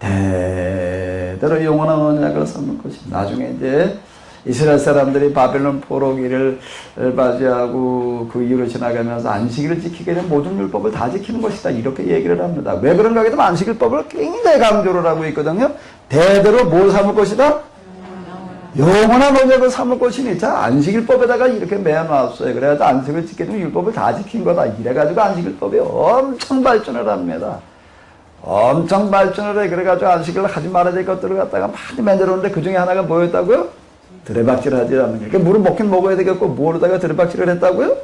대대로 영원한 언약을 삼을 것이다. 나중에 이제 이스라엘 사람들이 바벨론 포로기를 맞이하고 그 이후로 지나가면서 안식일을 지키게 되면 모든 율법을 다 지키는 것이다. 이렇게 얘기를 합니다. 왜 그런가 하게 되면 안식일법을 굉장히 강조를 하고 있거든요. 대대로 뭘 삼을 것이다? 영원한 언약을 삼을 것이니, 자, 안식일법에다가 이렇게 매어놨어요. 그래가지고 안식을 지키게 되면 율법을 다 지킨 거다. 이래가지고 안식일법이 엄청 발전을 합니다. 엄청 발전을 해. 그래가지고 안식일을 하지 말아야 될 것들을 갖다가 많이 만들었는데 그 중에 하나가 뭐였다고요? 드레박질을 하지 않는 게. 그러니까 물은 먹긴 먹어야 되겠고, 뭐로다가 드레박질을 했다고요?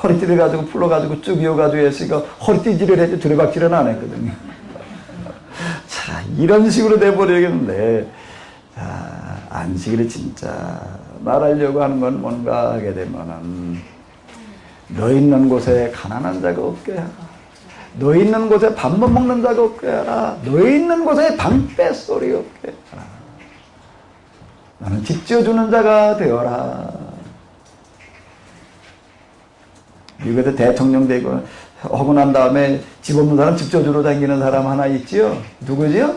허리띠를 가지고 풀러가지고 쭉 이어가지고 했으니까 허리띠질을 해도 드레박질은 안 했거든요. 자, 이런 식으로 돼버리겠는데, 자, 안식일을 진짜 말하려고 하는 건 뭔가 하게 되면은, 너 있는 곳에 가난한 자가 없게 하라. 너 있는 곳에 밥 못 먹는 자가 없게 하라. 너 있는 곳에 방패소리 없게 하라. 나는 집 지어주는 자가 되어라. 미국에서 대통령 되고 하고 난 다음에 집 없는 사람 집저주로 다니는 사람 하나 있지요? 누구지요?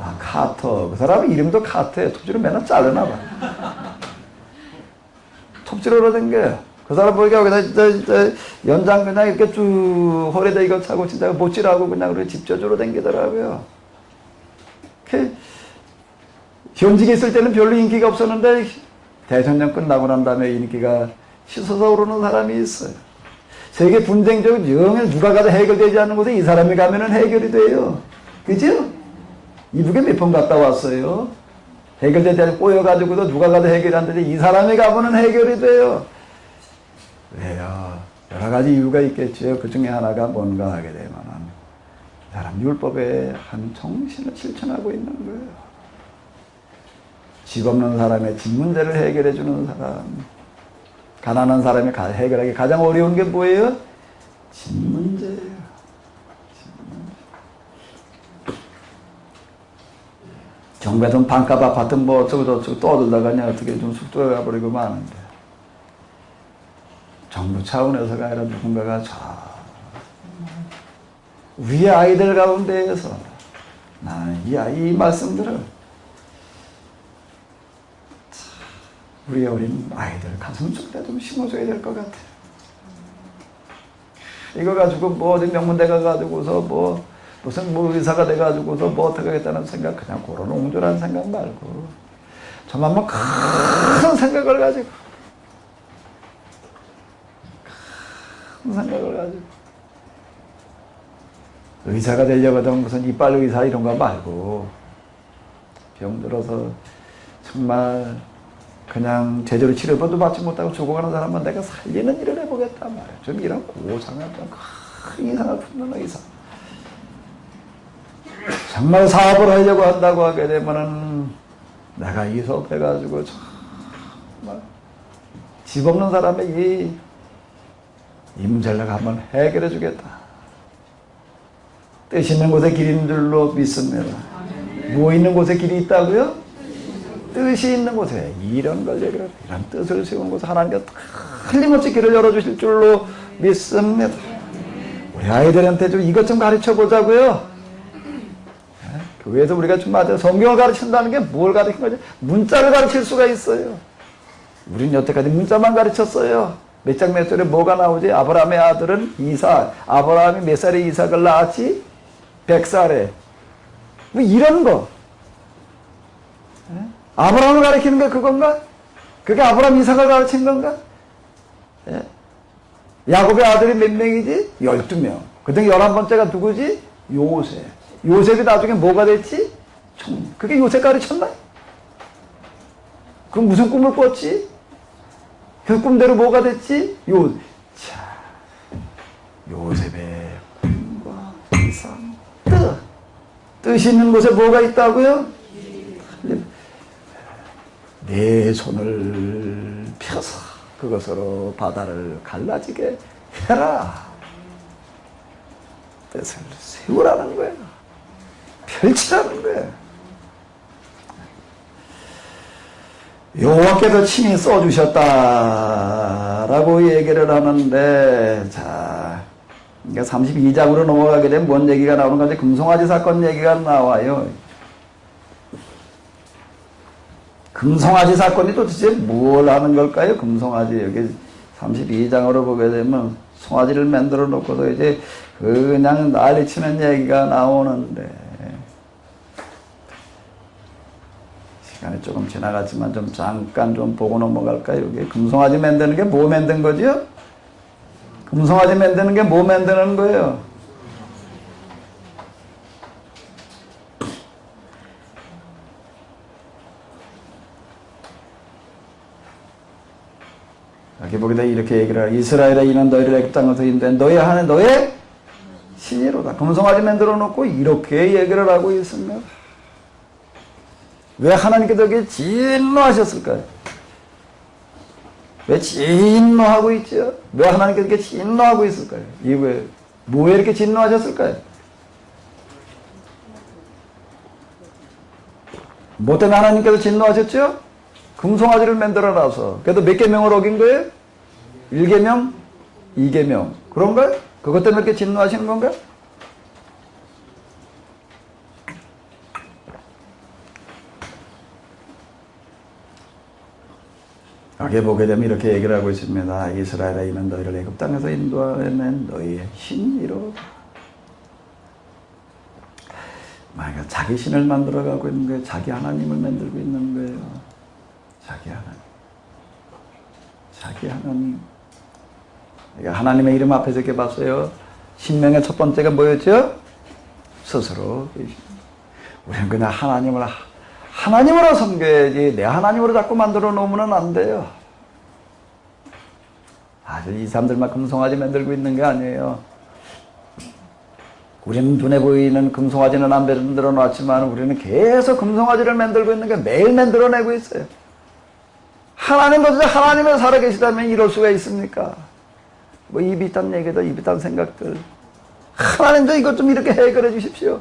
아, 카터. 그 사람 이름도 카터예요. 톱질을 맨날 자르나 봐. 톱질하러 댕겨요. 그 사람 보니까 여기다 진짜 연장 그냥 이렇게 쭉 허리에다 이거 차고 진짜 못질하고 그냥 우리 집저주로 댕기더라고요. 현직에 있을 때는 별로 인기가 없었는데 대선령 끝나고 난 다음에 인기가 치솟아 오르는 사람이 있어요. 세계 분쟁적 영역 누가 가도 해결되지 않는 곳에 이 사람이 가면은 해결이 돼요. 그죠? 이북에 몇 번 갔다 왔어요. 해결되지 않고 꼬여가지고도 누가 가도 해결이 안 되는데 이 사람이 가면은 해결이 돼요. 왜요? 여러 가지 이유가 있겠죠. 그 중에 하나가 뭔가 하게 되면 이 사람 율법의 한 정신을 실천하고 있는 거예요. 집 없는 사람의 집 문제를 해결해 주는 사람, 가난한 사람이 해결하기 가장 어려운 게 뭐예요? 집 문제예요. 집 문제. 정부에서는 반값 아파트 뭐 어쩌고저쩌고 떠들다가 그냥 어떻게 좀 쑥 들어가 버리고 마는데 정부 차원에서가 아니라 누군가가 우리 아이들 가운데에서 나는 이 말씀들을 우리 어린 아이들 가슴속에 좀 심어줘야 될 것 같아요. 이거 가지고 뭐 어디 명문대 가가지고서 무슨 의사가 돼가지고서 뭐 어떻게 하겠다는 생각, 그냥 그런 옹졸한 생각 말고 저만 큰 생각을 가지고 의사가 되려거든 무슨 이빨 의사 이런 거 말고 병들어서 정말 그냥 제대로 치료도 받지 못하고 죽어가는 사람은 내가 살리는 일을 해보겠단 말이에요. 좀 이런 고상한 큰 이상을 품는 의사. 정말 사업을 하려고 한다고 하게 되면은 내가 이 사업 해가지고 정말 집 없는 사람의 이 문제를 내가 한번 해결해 주겠다. 뜻 있는 곳에 길이 있는 줄로 믿습니다. 뭐 있는 곳에 길이 있다고요? 뜻이 있는 곳에 이런 걸 얘기를 이런 뜻을 세우는 곳에 하나님께서 틀림없이 길을 열어주실 줄로 믿습니다. 우리 아이들한테 좀 이것 좀 가르쳐 보자고요. 교회에서 우리가 좀 맞아요. 성경을 가르친다는 게 뭘 가르친 거지? 문자를 가르칠 수가 있어요. 우리는 여태까지 문자만 가르쳤어요. 몇 장 몇 절에 뭐가 나오지? 아브라함의 아들은 이삭. 아브라함이 몇 살에 이삭을 낳았지? 100살에. 뭐 이런 거. 아브라함을 가르치는 게 그건가? 그게 아브라함 이삭을 가르친 건가? 예? 야곱의 아들이 몇 명이지? 12명. 그 중에 11번째가 누구지? 요셉. 요셉이 나중에 뭐가 됐지? 그게 요셉 가르쳤나? 그럼 무슨 꿈을 꿨지? 그 꿈대로 뭐가 됐지? 요셉의 꿈과 이상. 뜻이 있는 곳에 뭐가 있다고요? 내 손을 펴서 그것으로 바다를 갈라지게 해라. 뜻을 세우라는 거예요. 펼치라는 거예요. 여호와께서 친히 써주셨다라고 얘기를 하는데, 자, 그러니까 32장으로 넘어가게 되면 뭔 얘기가 나오는 건지 금송아지 사건 얘기가 나와요. 금송아지 사건이 도대체 뭘 하는 걸까요? 금송아지 여기 32장으로 보게 되면 송아지를 만들어 놓고도 이제 그냥 난리치는 얘기가 나오는데 시간이 조금 지나갔지만 좀 잠깐 좀 보고 넘어갈까요? 여기 금송아지 만드는 게 뭐 만든 거죠? 금송아지 만드는 게 뭐 만드는 거예요? 여기 보게 되면 이렇게 얘기를 해요. 이스라엘에 이는 너희를 애굽 땅에서 인도한 너희 하는 너의 신이로다. 금송아지 만들어 놓고 이렇게 얘기를 하고 있습니다. 왜 하나님께서 여기 진노하셨을까요? 왜 진노하고 있죠? 왜 하나님께서 이렇게 진노하고 있을까요? 왜, 뭐에 이렇게 진노하셨을까요? 뭐 때문에 하나님께서 진노하셨죠? 금송아지를 만들어놔서. 그래도 몇 계명을 어긴 거예요? 1계명? 2계명. 그런가요? 그것 때문에 이렇게 진노하시는 건가? 여기 보게 되면 이렇게 얘기를 하고 있습니다. 이스라엘아, 이는 너희를 애굽 땅에서 인도하는 너희의 신이로다. 그러니까 자기 신을 만들어가고 있는 거예요. 자기 하나님을 만들고 있는 거예요. 자기 하나님. 자기 하나님. 그러니까 하나님의 이름 앞에서 이렇게 봤어요. 신명의 첫 번째가 뭐였죠? 스스로. 우리는 그냥 하나님으로 섬겨야지 내 하나님으로 자꾸 만들어 놓으면 안 돼요. 사실 이 사람들만 금송아지 만들고 있는 게 아니에요. 우리는 눈에 보이는 금송아지는 안 만들어 놨지만 우리는 계속 금송아지를 만들고 있는 게 매일 만들어내고 있어요. 하나님도 진짜 하나님을 살아계시다면 이럴 수가 있습니까? 뭐 입이 있단 얘기들, 입이 있단 생각들. 하나님도 이것 좀 이렇게 해결해 주십시오.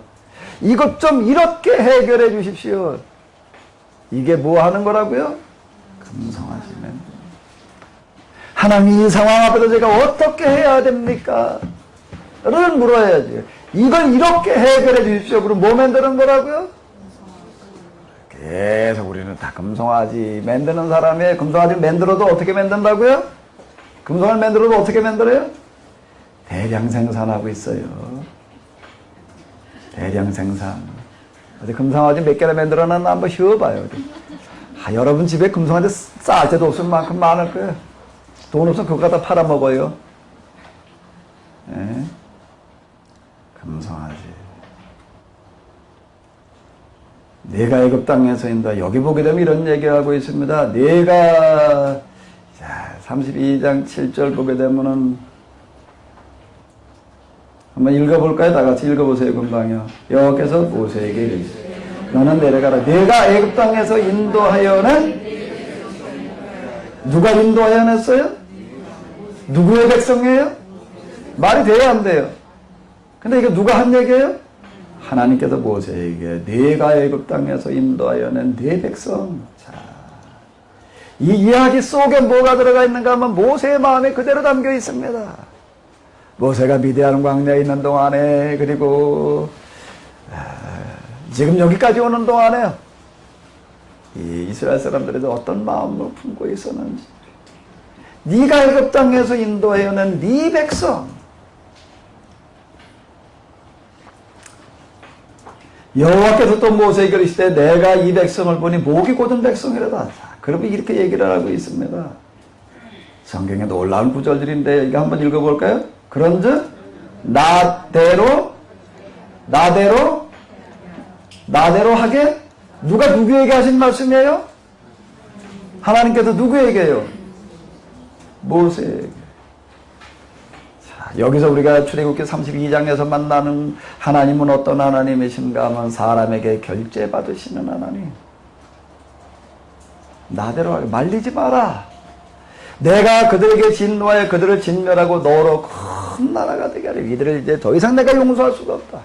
이것 좀 이렇게 해결해 주십시오. 이게 뭐 하는 거라고요? 금송아지면. 하나님 이 상황 앞에서 제가 어떻게 해야 됩니까? 를 물어야지. 이걸 이렇게 해결해 주십시오. 그럼 뭐 만드는 거라고요? 계속 우리는 다 금송아지 만드는 사람이 금송아지 만들어도 어떻게 만든다고요? 금송아지 만들어도 어떻게 만들어요? 대량 생산하고 있어요. 대량 생산. 어디 금송아지 몇 개나 만들어놨나 한번 쉬어봐요. 여러분 집에 금송아지 쌀 때도 없을 만큼 많을 거예요. 돈 없으면 그거 갖다 팔아먹어요. 네. 금송아지. 내가 애굽 땅에서 인도하. 여기 보게 되면 이런 얘기하고 있습니다. 내가 32장 7절 보게 되면은 한번 읽어볼까요? 다 같이 읽어보세요. 금방요. 여호와께서 모세에게 이르시되 너는 내려가라. 내가 애굽 땅에서 인도하여는 누가 인도하여냈어요? 누구의 백성이에요? 말이 돼야 안 돼요. 근데 이게 누가 한 얘기예요? 하나님께서 모세에게 내가 애굽 땅에서 인도하여낸 네 백성. 자, 이 이야기 속에 뭐가 들어가 있는가 하면 모세의 마음에 그대로 담겨 있습니다. 모세가 미디안 광야에 있는 동안에 그리고 지금 여기까지 오는 동안에 이 이스라엘 사람들이 어떤 마음을 품고 있었는지. 네가 애굽 땅에서 인도하여낸 네 백성. 여호와께서 또 모세에게 이르시되 내가 이 백성을 보니 목이 곧은 백성이라다. 그러면 이렇게 얘기를 하고 있습니다. 성경에 놀라운 구절들인데 이거 한번 읽어볼까요? 그런즉 나대로 하게. 누가 누구에게 하신 말씀이에요? 하나님께서 누구에게요? 모세에게. 자, 여기서 우리가 출애굽기 32장에서 만나는 하나님은 어떤 하나님이신가 하면 사람에게 결제 받으시는 하나님. 나대로 하게. 말리지 마라. 내가 그들에게 진노하여 그들을 진멸하고 너로 큰 나라가 되게 하리. 이들을 이제 더 이상 내가 용서할 수가 없다.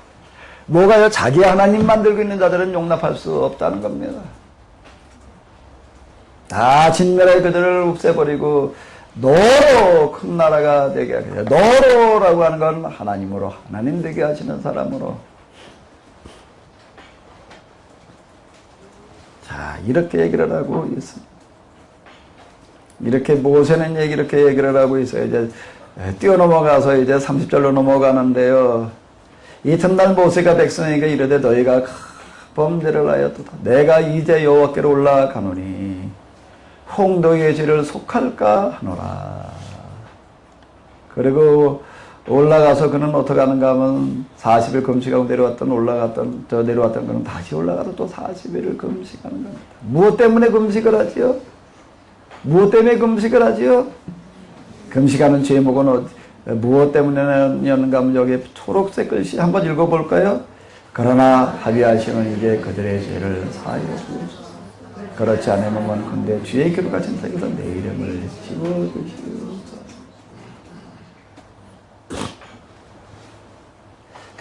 뭐가요? 자기 하나님 만들고 있는 자들은 용납할 수 없다는 겁니다. 다 진멸하여 그들을 없애버리고 너로 큰 나라가 되게 하겠다. 너로라고 하는 건 하나님으로, 하나님 되게 하시는 사람으로. 자, 이렇게 얘기를 하고 있습니다. 이렇게 모세는 이렇게 얘기를 하고 있어요. 이제 뛰어넘어가서 이제 30절로 넘어가는데요. 이튿날 모세가 백성에게 이르되 너희가 범죄를 하였도다. 내가 이제 여호와께로 올라가노니 혹 너희의 죄를 속할까 하노라. 그리고 올라가서 그는 어떻게 하는가 하면 40일 금식하고 내려왔던 그는 다시 올라가서 또 40일을 금식하는 겁니다. 무엇 때문에 금식을 하지요? 무엇 때문에 금식을 하지요? 금식하는 제목은 무엇 때문에였는가 하면 여기 초록색 글씨 한번 읽어볼까요? 그러나 합의하시는 이제 그들의 죄를 사하여 주옵소서. 그렇지 않으면 근데 주의 기록하신 책에서 내 이름을 지워주시옵소서.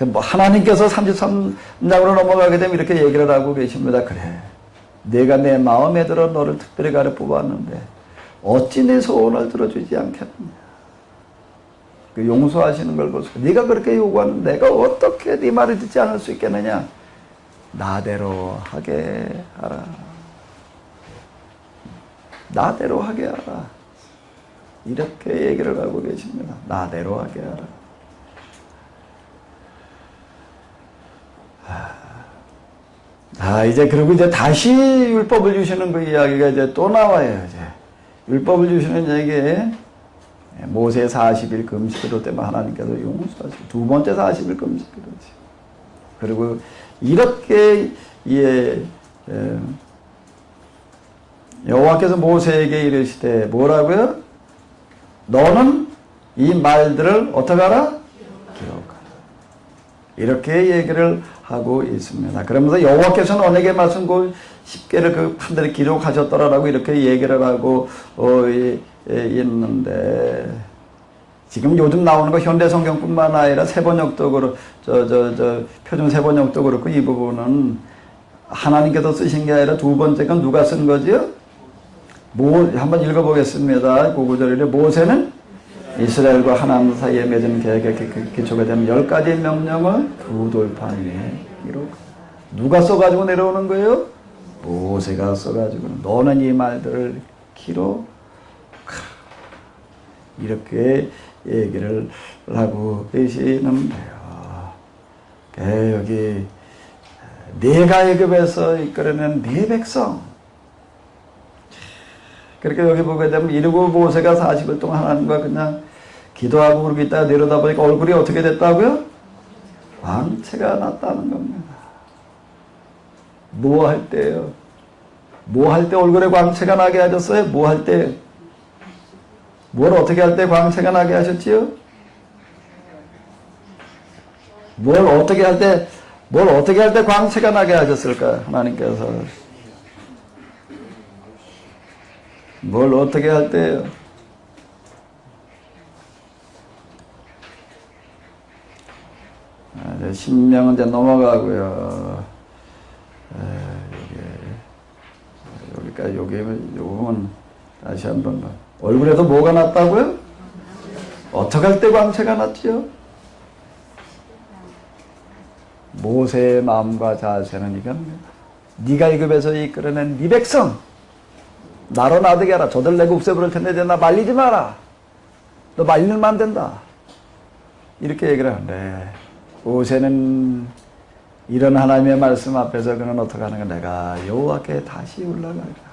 뭐 하나님께서 33장으로 넘어가게 되면 이렇게 얘기를 하고 계십니다. 그래, 내가 내 마음에 들어 너를 특별히 가려 뽑았는데 어찌 내 소원을 들어주지 않겠느냐. 그 용서하시는 걸 보소. 네가 그렇게 요구하면 내가 어떻게 네 말을 듣지 않을 수 있겠느냐. 나대로 하게 하라. 나대로 하게 하라. 이렇게 얘기를 하고 계십니다. 나대로 하게 하라. 이제 그리고 이제 다시 율법을 주시는 그 이야기가 이제 또 나와요. 이제 율법을 주시는 얘기, 모세 40일 금식기도 때문에 하나님께서 용서하시고, 두 번째 40일 금식기도지. 그리고 이렇게 여호와께서 모세에게 이르시되 뭐라고요? 너는 이 말들을 어떻게 하라? 기억하라. 이렇게 얘기를 하고 있습니다. 그러면서 여호와께서는 언약의 말씀 그 10개를 그 판대로 기록하셨더라라고 이렇게 얘기를 하고 있는데, 지금 요즘 나오는 거 현대 성경뿐만 아니라 세번역도 그렇고 표준 세번역도 그렇고 이 부분은 하나님께서 쓰신 게 아니라 두 번째 건 누가 쓴 거지요? 한번 읽어보겠습니다. 그 구절에 모세는 이스라엘과 하나님 사이에 맺은 계획의 기초가 되는 10가지 명령을 두 돌판 위에 기록. 누가 써가지고 내려오는 거예요? 모세가 써가지고 너는 이 말들을 기록하라. 이렇게 얘기를 하고 계시는데요. 여기 내가 애굽에서 이끌어낸 네 백성. 그렇게 여기 보게 되면 이르고 모세가 40일 동안 하나님과 그냥 기도하고 그러고 있다가 내려다 보니까 얼굴이 어떻게 됐다고요? 광채가 났다는 겁니다. 뭐 할 때요? 뭐 할 때 얼굴에 광채가 나게 하셨어요? 뭐 할 때? 뭘 어떻게 할 때 광채가 나게 하셨지요? 뭘 어떻게 할 때 광채가 나게 하셨을까? 하나님께서. 뭘 어떻게 할 때요? 신명은 이제 넘어가고요. 여기까지, 요건 다시 한번. 얼굴에도 뭐가 났다고요? 어떻게 할 때 광채가 났지요? 모세의 마음과 자세는 이겁니다. 네가 애굽에서 이끌어낸 네 백성, 나로 나되게 하라. 저들 내가 없애버릴 텐데 나 말리지 마라. 너 말리면 안 된다. 이렇게 얘기를 하는데, 모세는 이런 하나님의 말씀 앞에서 그는 어떻게 하는가? 내가 여호와께 다시 올라가리라.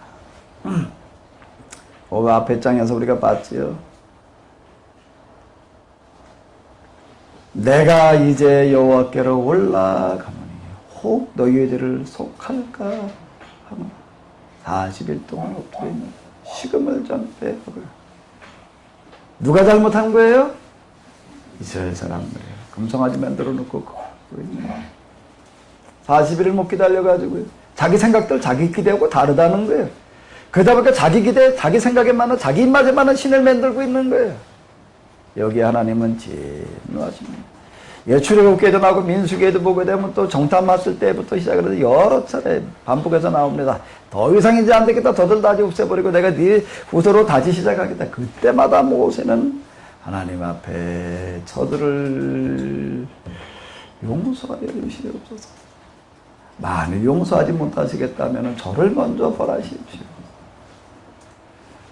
앞에 장에서 우리가 봤지요. 내가 이제 여호와께로 올라가노니 혹 너희의 죄를 속할까 하노라. 40일 동안 엎드려 있는 식음을 전폐하고요. 누가 잘못한 거예요? 이스라엘 사람들이에요. 금송아지 만들어 놓고 40일을 못 기다려가지고요. 자기 생각들, 자기 기대하고 다르다는 거예요. 그러다 보니까 자기 기대, 자기 생각에 맞는, 자기 입맛에 맞는 신을 만들고 있는 거예요. 여기 하나님은 진노하십니다. 출애굽기에도 나오고 민수기에도 보게 되면 또 정탐 왔을 때부터 시작을 해서 여러 차례 반복해서 나옵니다. 더 이상 이제 안 되겠다. 저들 다시 없애버리고 내가 네 후손으로 다시 시작하겠다. 그때마다 모세는 하나님 앞에 저들을 용서하여 주시옵소서. 만일 용서하지 못하시겠다면 저를 먼저 벌하십시오.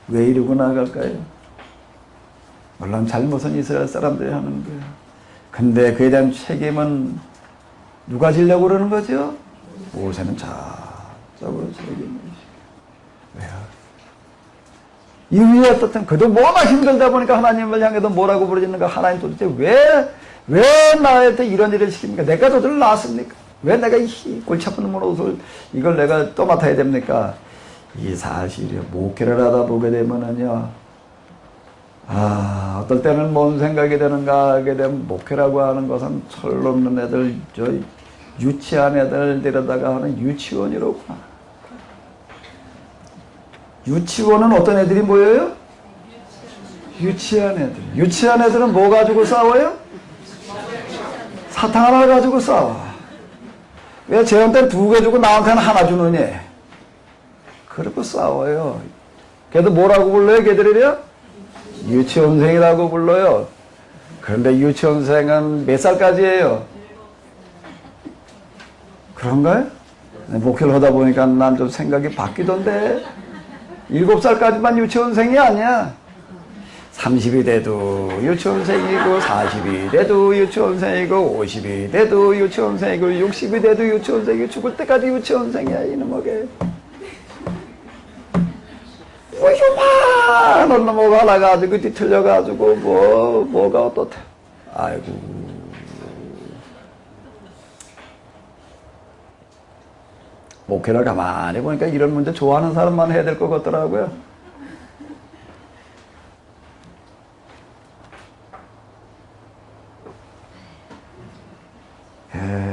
왜 이러고 나갈까요? 물론 잘못은 이스라엘 사람들이 하는 거예요. 근데 그에 대한 책임은 누가 지려고 그러는 거죠? 모세는 자적으로 책임을 지고. 왜요? 이유에 어떻든 그도 뭐나 힘들다 보니까 하나님을 향해서 뭐라고 부르짖는가? 하나님 도대체 왜 나한테 이런 일을 시킵니까? 내가 저들을 낳았습니까? 왜 내가 이 골치 아픈 옷을 이걸 내가 또 맡아야 됩니까? 이 사실이요. 목회를 하다 보게 되면은요. 어떨 때는 뭔 생각이 드는가 하게 되면 목회라고 하는 것은 철없는 애들, 유치한 애들 데려다가 하는 유치원이로구나. 유치원은 어떤 애들이 모여요? 유치한 애들. 유치한 애들은 뭐 가지고 싸워요? 사탕 하나 가지고 싸워. 왜 쟤한테는 2개 주고 나한테는 하나 주느니? 그러고 싸워요. 걔도 뭐라고 불러요? 걔들이요? 유치원생이라고 불러요. 그런데 유치원생은 몇 살까지예요? 그런가요? 목회를 하다 보니까 난 좀 생각이 바뀌던데 7살까지만 유치원생이 아니야. 30이 돼도 유치원생이고 40이 돼도 유치원생이고 50이 돼도 유치원생이고 60이 돼도 유치원생이고 죽을 때까지 유치원생이야 이놈에게. 요만한 놈 하나 가지고 뒤틀려가지고 뭐가 어떻대. 아이고. 목회를 가만히 보니까 이런 문제 좋아하는 사람만 해야 될 것 같더라고요.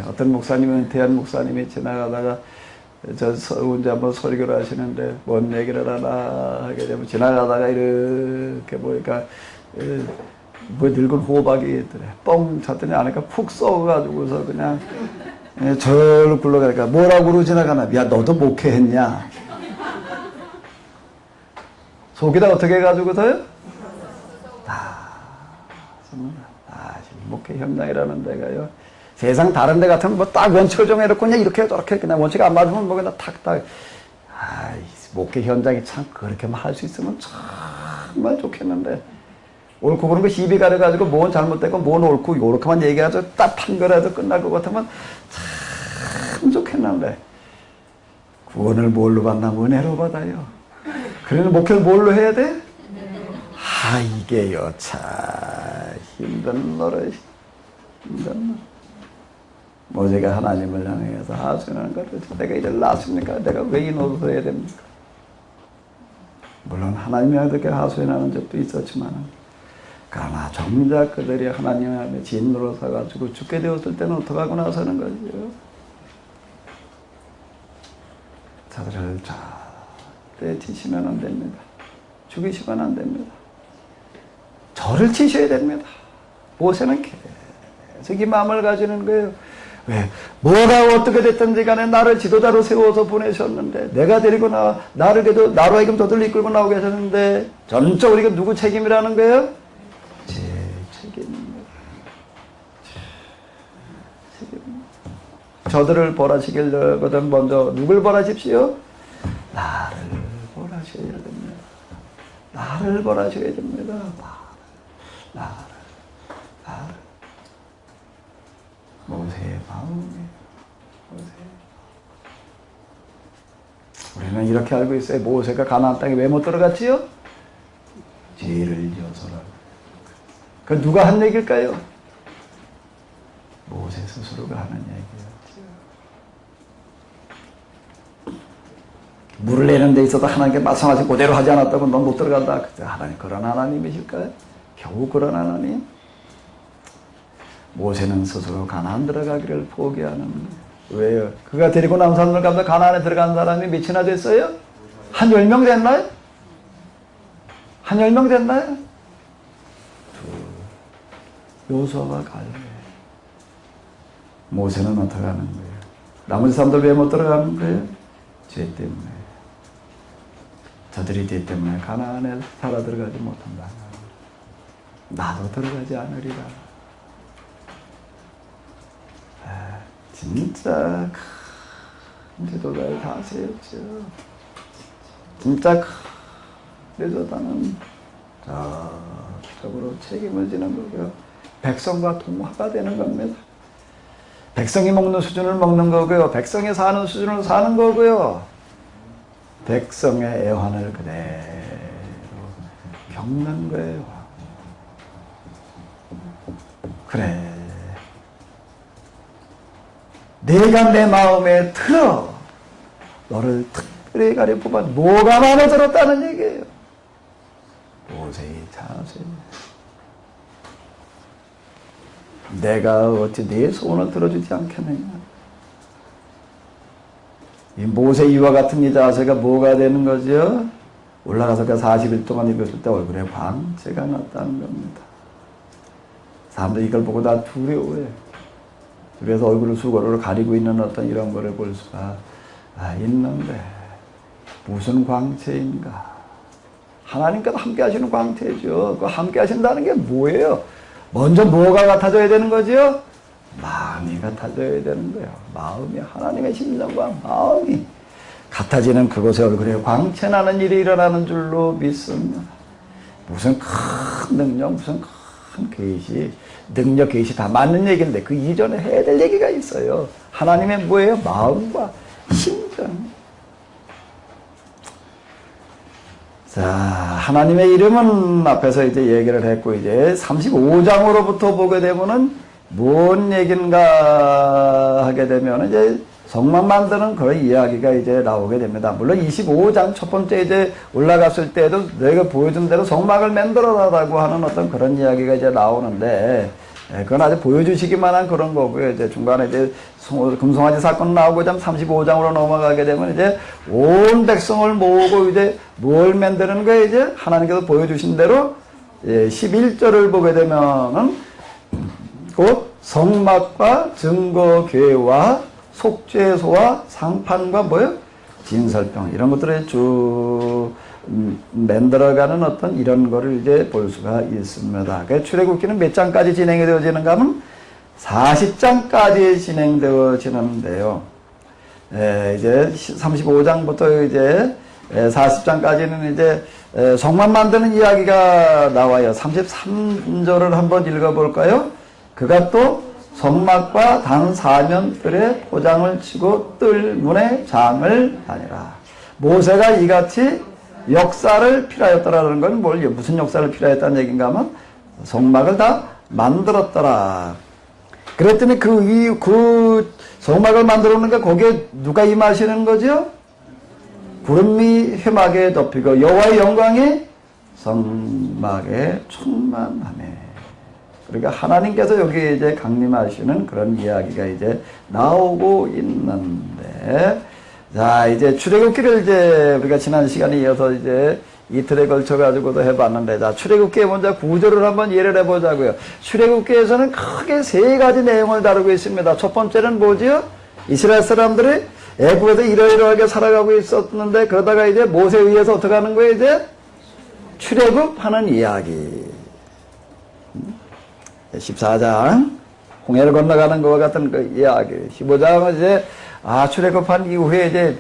어떤 목사님은 대한 목사님이 지나가다가 저 혼자 한번 설교를 하시는데 뭔 얘기를 하나 하게 되면 지나가다가 이렇게 보니까 뭐 늙은 호박이 있더래. 뻥 쳤더니 안에가 푹 썩어가지고서 그냥 절 굴러가니까 뭐라고 그러고 지나가나. 야 너도 목회했냐? 속이다 어떻게 해가지고서요? 목회 현장이라는 데가요. 세상 다른 데 같으면 뭐 딱 원칙을 정해놓고 그냥 이렇게 저렇게 그냥 원칙 안 맞으면 뭐 그냥 탁탁. 목회 현장이 참 그렇게만 할 수 있으면 정말 좋겠는데. 옳고 그런 거 시비 가려가지고 뭔 잘못되고 뭔 옳고 요렇게만 얘기해서 딱 판결해서 끝날 것 같으면 참 좋겠는데. 구원을 뭘로 받나? 은혜로 받아요. 그러면 목회를 뭘로 해야 돼? 이게요 참 힘든 노래. 힘든 노래. 모세가 하나님을 향해서 하소연하는 것을 내가 이를 낳았습니까? 내가 왜 이 노릇을 해야 됩니까? 물론 하나님한테 하소연하는 적도 있었지만 그러나 정작 그들이 하나님 앞에 진노로 서가지고 죽게 되었을 때는 어떡하고 나서는 거죠? 자들을 절대 치시면 안 됩니다. 죽이시면 안 됩니다. 저를 치셔야 됩니다. 모세는 계속 이 마음을 가지는 거예요. 왜? 뭐가 어떻게 됐든지 간에 나를 지도자로 세워서 보내셨는데 내가 데리고 나를 그래도 나로 하여금 저들을 이끌고 나오게 하셨는데 전적으로 이거 누구 책임이라는 거예요? 제 책임입니다. 제 책임입니다. 저들을 벌하시기로거든 먼저 누굴 벌하십시오? 나를 벌하셔야 됩니다. 나를 벌하셔야 됩니다. 나를. 모세의 마음에 우리는 이렇게 알고 있어요. 모세가 가나안 땅에 왜 못 들어갔지요? 죄를 져서라. 그 누가 한 얘기일까요? 모세 스스로가 하는 얘기였죠. 물을 내는 데 있어도 하나님께 말씀하신 그대로 하지 않았다고 넌 못 들어간다. 하나님 그런 하나님이실까요? 겨우 그런 하나님? 모세는 스스로 가나안 들어가기를 포기하는. 왜요? 그가 데리고 나온 사람들 가운데 가나안에 들어간 사람이 몇이나 됐어요? 한 10명 됐나요? 한 10명 됐나요? 여호수아와 갈렙. 모세는 어떻게 하는 거예요? 나머지 사람들 왜 못 들어가는 거예요? 죄 때문에. 저들이 죄 때문에 가나안에 살아 들어가지 못한다. 나도 들어가지 않으리라. 진짜 큰 지도자의 자세였죠. 진짜 큰 지도자는 적극적으로 책임을 지는 거고요. 백성과 동화가 되는 겁니다. 백성이 먹는 수준을 먹는 거고요. 백성이 사는 수준을 사는 거고요. 백성의 애환을 그대로 겪는 거예요. 그래. 내가 내 마음에 들어 너를 특별히 가려 뽑아 뭐가 마음에 들었다는 얘기예요. 모세의 자세. 내가 어찌 네 소원을 들어주지 않겠느냐. 이 모세 이와 같은 이 자세가 뭐가 되는 거죠? 올라가서 그 40일 동안 입었을 때 얼굴에 광채가 났다는 겁니다. 사람들이 이걸 보고 다 두려워해. 그래서 얼굴을 수고로 가리고 있는 어떤 이런 거를 볼 수가 있는데 무슨 광채인가? 하나님께서 함께 하시는 광채죠. 그 함께 하신다는 게 뭐예요? 먼저 뭐가 같아져야 되는 거지요? 마음이 같아져야 되는 거예요. 마음이, 하나님의 심정과 마음이 같아지는 그곳에 얼굴에 광채나는 일이 일어나는 줄로 믿습니다. 무슨 큰 능력, 무슨 큰 계시, 능력 계시 다 맞는 얘기인데 그 이전에 해야 될 얘기가 있어요. 하나님의 뭐예요? 마음과 심정. 자, 하나님의 이름은 앞에서 이제 얘기를 했고, 이제 35장으로부터 보게 되면은 뭔 얘긴가 하게 되면 이제 성막 만드는 그런 이야기가 이제 나오게 됩니다. 물론 25장 첫 번째 이제 올라갔을 때도 내가 보여준 대로 성막을 만들어라라고 하는 어떤 그런 이야기가 이제 나오는데, 그건 아주 보여주시기만 한 그런 거고요. 이제 중간에 이제 금송아지 사건 나오고 35장으로 넘어가게 되면 이제 온 백성을 모으고 이제 뭘 만드는 거예요? 이제 하나님께서 보여주신 대로 11절을 보게 되면은 곧 성막과 증거궤와 속죄소와 상판과 뭐요? 진설병 이런 것들을 쭉 만들어가는 어떤 이런 거를 이제 볼 수가 있습니다. 그 출애굽기는 몇 장까지 진행이 되어지는가 하면 40장까지 진행되어지는데요. 이제 35장부터 이제 40장까지는 이제 성막 만드는 이야기가 나와요. 33절을 한번 읽어볼까요? 그가 또 성막과 단 사면뜰에 포장을 치고 뜰 문에 장을 다니라. 모세가 이같이 역사를 필하였더라는 건 무슨 역사를 필하였다는 얘기인가 하면 성막을 다 만들었더라. 그랬더니 그 성막을 만들었는가 거기에 누가 임하시는 거죠? 구름이 회막에 덮이고 여호와의 영광이 성막에 충만하네. 그러니까 하나님께서 여기 이제 강림하시는 그런 이야기가 이제 나오고 있는데, 자, 이제 출애굽기를 이제 우리가 지난 시간에 이어서 이제 이틀에 걸쳐가지고도 해봤는데, 자, 출애굽기에 먼저 구절을 한번 예를 해보자고요. 출애굽기에서는 크게 세 가지 내용을 다루고 있습니다. 첫 번째는 뭐지요? 이스라엘 사람들이 애굽에서 이러이러하게 살아가고 있었는데, 그러다가 이제 모세에 의해서 어떻게 하는 거예요, 이제? 출애굽하는 이야기. 14장, 홍해를 건너가는 것과 같은 그 이야기. 15장은 이제, 출애굽한 이후에 이제,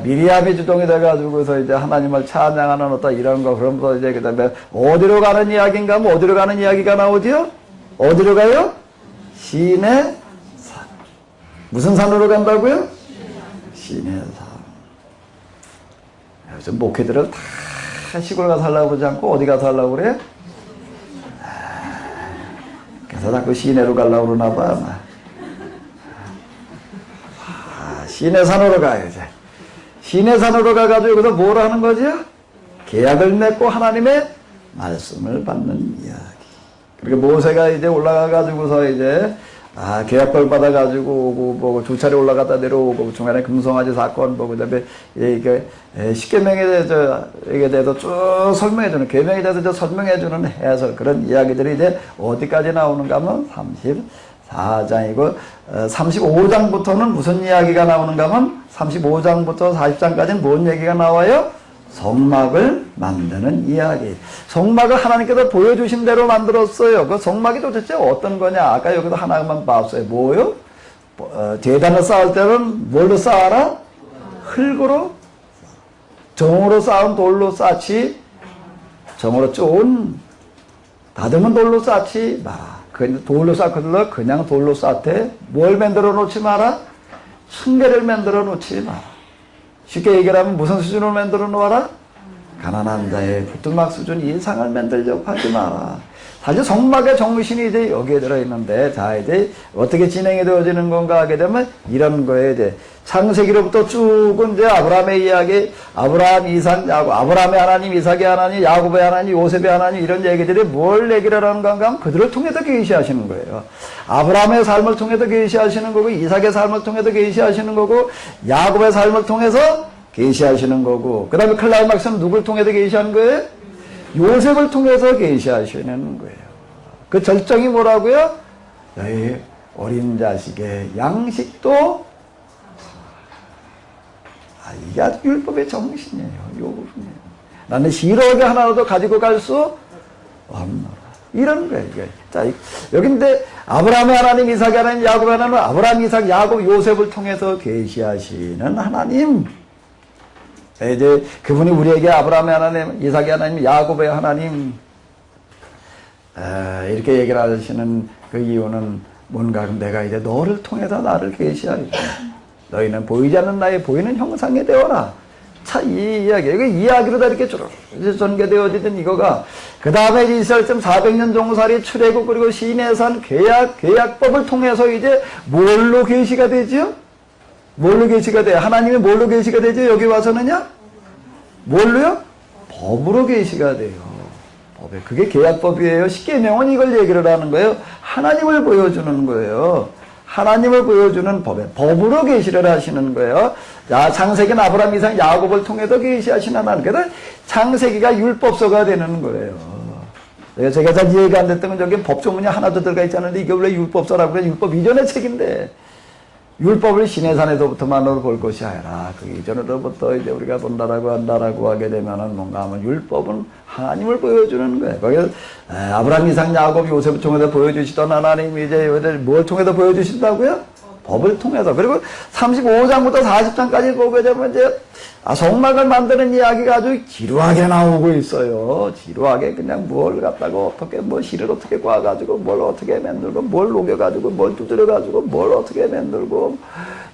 미리암이 주동이 돼가지고서 이제 하나님을 찬양하는 어떤 이런 거, 그러면서 이제 그 다음에 어디로 가는 이야기인가 하면 어디로 가는 이야기가 나오지요? 어디로 가요? 시내 산. 무슨 산으로 간다고요? 시내 산. 요즘 목회들은 다 시골 가서 하려고 그러지 않고 어디 가서 하려고 그래? 그래서 자꾸 시내로 가려고 그러나 봐. 시내산으로 가야지. 시내산으로 가가지고 여기서 뭘 하는 거죠? 계약을 맺고 하나님의 말씀을 받는 이야기. 그리고 모세가 이제 올라가가지고서 이제 계약걸 받아가지고 오고 뭐 두 차례 올라갔다 내려오고 중간에 금송아지 사건 보고 그다음에 이게 십계명에 대해서 이게 대해서 쭉 설명해주는 계명에 대해서 설명해주는 해설 그런 이야기들이 이제 어디까지 나오는가 하면 34장이고 35장부터는 무슨 이야기가 나오는가 하면 35장부터 40장까지는 뭔 얘기가 나와요? 성막을 만드는 이야기. 성막을 하나님께서 보여주신 대로 만들었어요. 그 성막이 도대체 어떤 거냐? 아까 여기도 하나만 봤어요. 뭐요? 제단을 쌓을 때는 뭘로 쌓아라? 흙으로? 정으로 쌓은 돌로 쌓지, 정으로 쪼은 다듬은 돌로 쌓지 마라. 돌로 쌓거든 그냥 돌로 쌓되 뭘 만들어 놓지 마라? 층계를 만들어 놓지 마라. 쉽게 얘기하면 무슨 수준으로 만들어 놓아라? 가난한 자의 부뚜막 수준 이상을 만들려고 하지 마라. 사실 성막의 정신이 이제 여기에 들어있는데, 자, 이제 어떻게 진행이 되어지는 건가 하게 되면 이런 거에 이제 창세기로부터 쭉은 이제 아브라함의 이야기, 아브라함, 이삭, 야곱, 아브라함의 하나님, 이삭의 하나님, 야곱의 하나님, 요셉의 하나님 이런 얘기들이 뭘 얘기를 하는 건가 하면 그들을 통해서 계시하시는 거예요. 아브라함의 삶을 통해서 계시하시는 거고, 이삭의 삶을 통해서 계시하시는 거고, 야곱의 삶을 통해서 계시하시는 거고, 그 다음에 클라이막스는 누굴 통해서 계시하는 거예요? 요셉을 통해서 계시하시는 거예요. 그 절정이 뭐라고요? 너희 어린 자식의 양식도 이게 아주 율법의 정신이에요. 요구이에요. 나는 시러기 하나라도 가지고 갈 수 없노라. 이런 거예요. 이게. 자, 여기인데 아브라함의 하나님, 이삭의 하나님, 야곱의 하나님, 아브라함, 이삭, 야곱, 요셉을 통해서 계시하시는 하나님. 이제 그분이 우리에게 아브라함의 하나님, 이삭의 하나님, 야곱의 하나님 이렇게 얘기를 하시는 그 이유는 뭔가 그럼 내가 이제 너를 통해서 나를 계시하리라. 너희는 보이지 않는 나의 보이는 형상이 되어라. 자, 이 이야기, 이 이야기로 다 이렇게 쭉 전개되어지던 이거가, 그 다음에 이스라엘쯤 400년 종살이 출애굽 그리고 시내산 계약법을 통해서 이제 뭘로 계시가 되죠? 뭘로 계시가 돼요? 하나님이 뭘로 계시가 되죠? 여기 와서는요? 뭘로요? 법으로 계시가 돼요. 법에. 그게 계약법이에요. 십계명은 이걸 얘기를 하는 거예요. 하나님을 보여주는 거예요. 하나님을 보여주는 법으로 계시를 하시는 거예요. 자, 창세기는 아브라함, 이삭, 야곱을 통해서 계시하시는 하나님. 그래서 창세기가 율법서가 되는 거예요. 제가 잘 이해가 안 됐던 건 저기 법조문이 하나도 들어가 있지 않은데 이게 원래 율법서라고 그래. 율법 이전의 책인데. 율법을 시내산에서부터만으로 볼 것이 아니라 그 이전으로부터 이제 우리가 본다라고 하게 되면은 뭔가 하면 율법은 하나님을 보여주는 거예요. 거기서 아브라함, 이삭, 야곱, 요셉을 통해서 보여주시던 하나님이 이제 뭘 통해서 보여주신다고요? 법을 통해서. 그리고 35장부터 40장까지 보게 되면 이제 성막을 만드는 이야기가 아주 지루하게 나오고 있어요. 지루하게 그냥 뭘 갖다가 어떻게 실을 어떻게 꽈가지고 뭘 어떻게 만들고 뭘 녹여가지고 뭘 두드려가지고 뭘 어떻게 만들고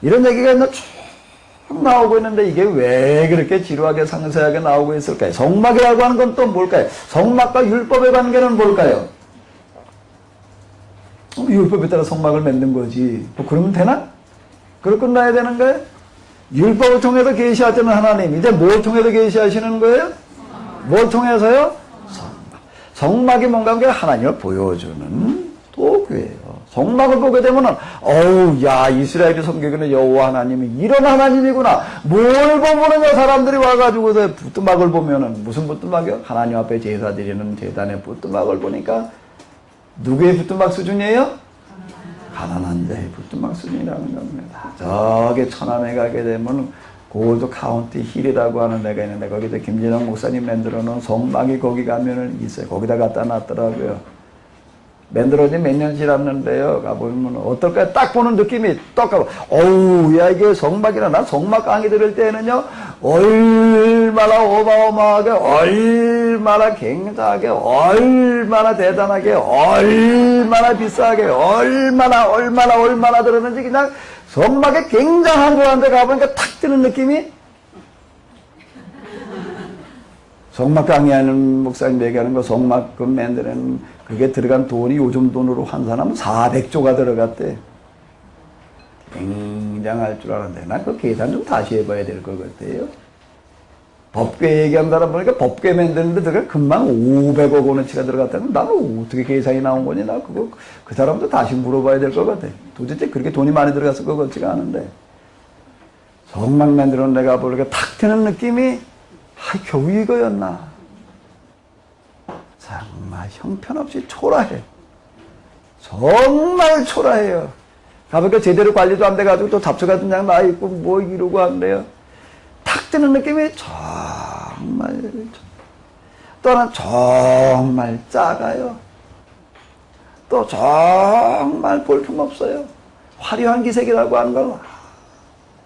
이런 얘기가 이제 쭉 나오고 있는데 이게 왜 그렇게 지루하게 상세하게 나오고 있을까요? 성막이라고 하는 건 또 뭘까요? 성막과 율법의 관계는 뭘까요? 율법에 따라 성막을 만든 거지. 뭐 그러면 되나? 그걸 끝나야 되는 거예요? 율법을 통해서 계시하시는 하나님, 이제 뭘 통해서 계시하시는 거예요? 뭘 통해서요? 성막. 성막이 뭔가 그게 하나님을 보여주는 도구예요. 성막을 보게 되면은, 야, 이스라엘이 섬기기는 여호와 하나님이 이런 하나님이구나. 뭘 보면은 사람들이 와가지고서 부뚜막을 보면은, 무슨 부뚜막이요? 하나님 앞에 제사 드리는 제단의 부뚜막을 보니까, 누구의 부뚜막 수준이에요? 가난한 자의 부뚜막 수준이라는 겁니다. 저기 천안에 가게 되면 골드 카운티 힐이라고 하는 데가 있는데 거기서 김진영 목사님 만들어 놓은 성막이 거기 가면은 있어요. 거기다 갖다 놨더라고요. 만들어진 몇 년 지났는데요. 가보면 어떨까요? 딱 보는 느낌이 똑같고, 야, 이게 성막이라. 난 성막 강의 들을 때는요, 얼마나 어마어마하게, 얼마나 굉장하게, 얼마나 대단하게, 얼마나 비싸게, 얼마나 들었는지 그냥 성막에 굉장한 거한데 가보니까 탁 뜨는 느낌이, 성막 강의하는 목사님 얘기하는 거, 성막 그 만드는 그게 들어간 돈이 요즘 돈으로 환산하면 400조가 들어갔대. 굉장할 줄 알았는데 난 그 계산 좀 다시 해봐야 될 것 같아요. 법궤 얘기한 사람 보니까 법궤 만드는데 들어가 금방 500억 원어치가 들어갔다는 나는 어떻게 계산이 나온 거니? 나 그거 그 사람도 다시 물어봐야 될 것 같아. 도대체 그렇게 돈이 많이 들어갔을 것 같지가 않은데 성막 만드는 데가 보니까 탁 트는 느낌이 겨우 이거였나? 정말 형편없이 초라해. 정말 초라해요. 가보니까 제대로 관리도 안 돼가지고 또 잡초 같은 양 나있고 뭐 이러고 한대요. 탁 뜨는 느낌이 정말, 또 하나 정말 작아요. 또 정말 볼품없어요. 화려한 기색이라고 하는 건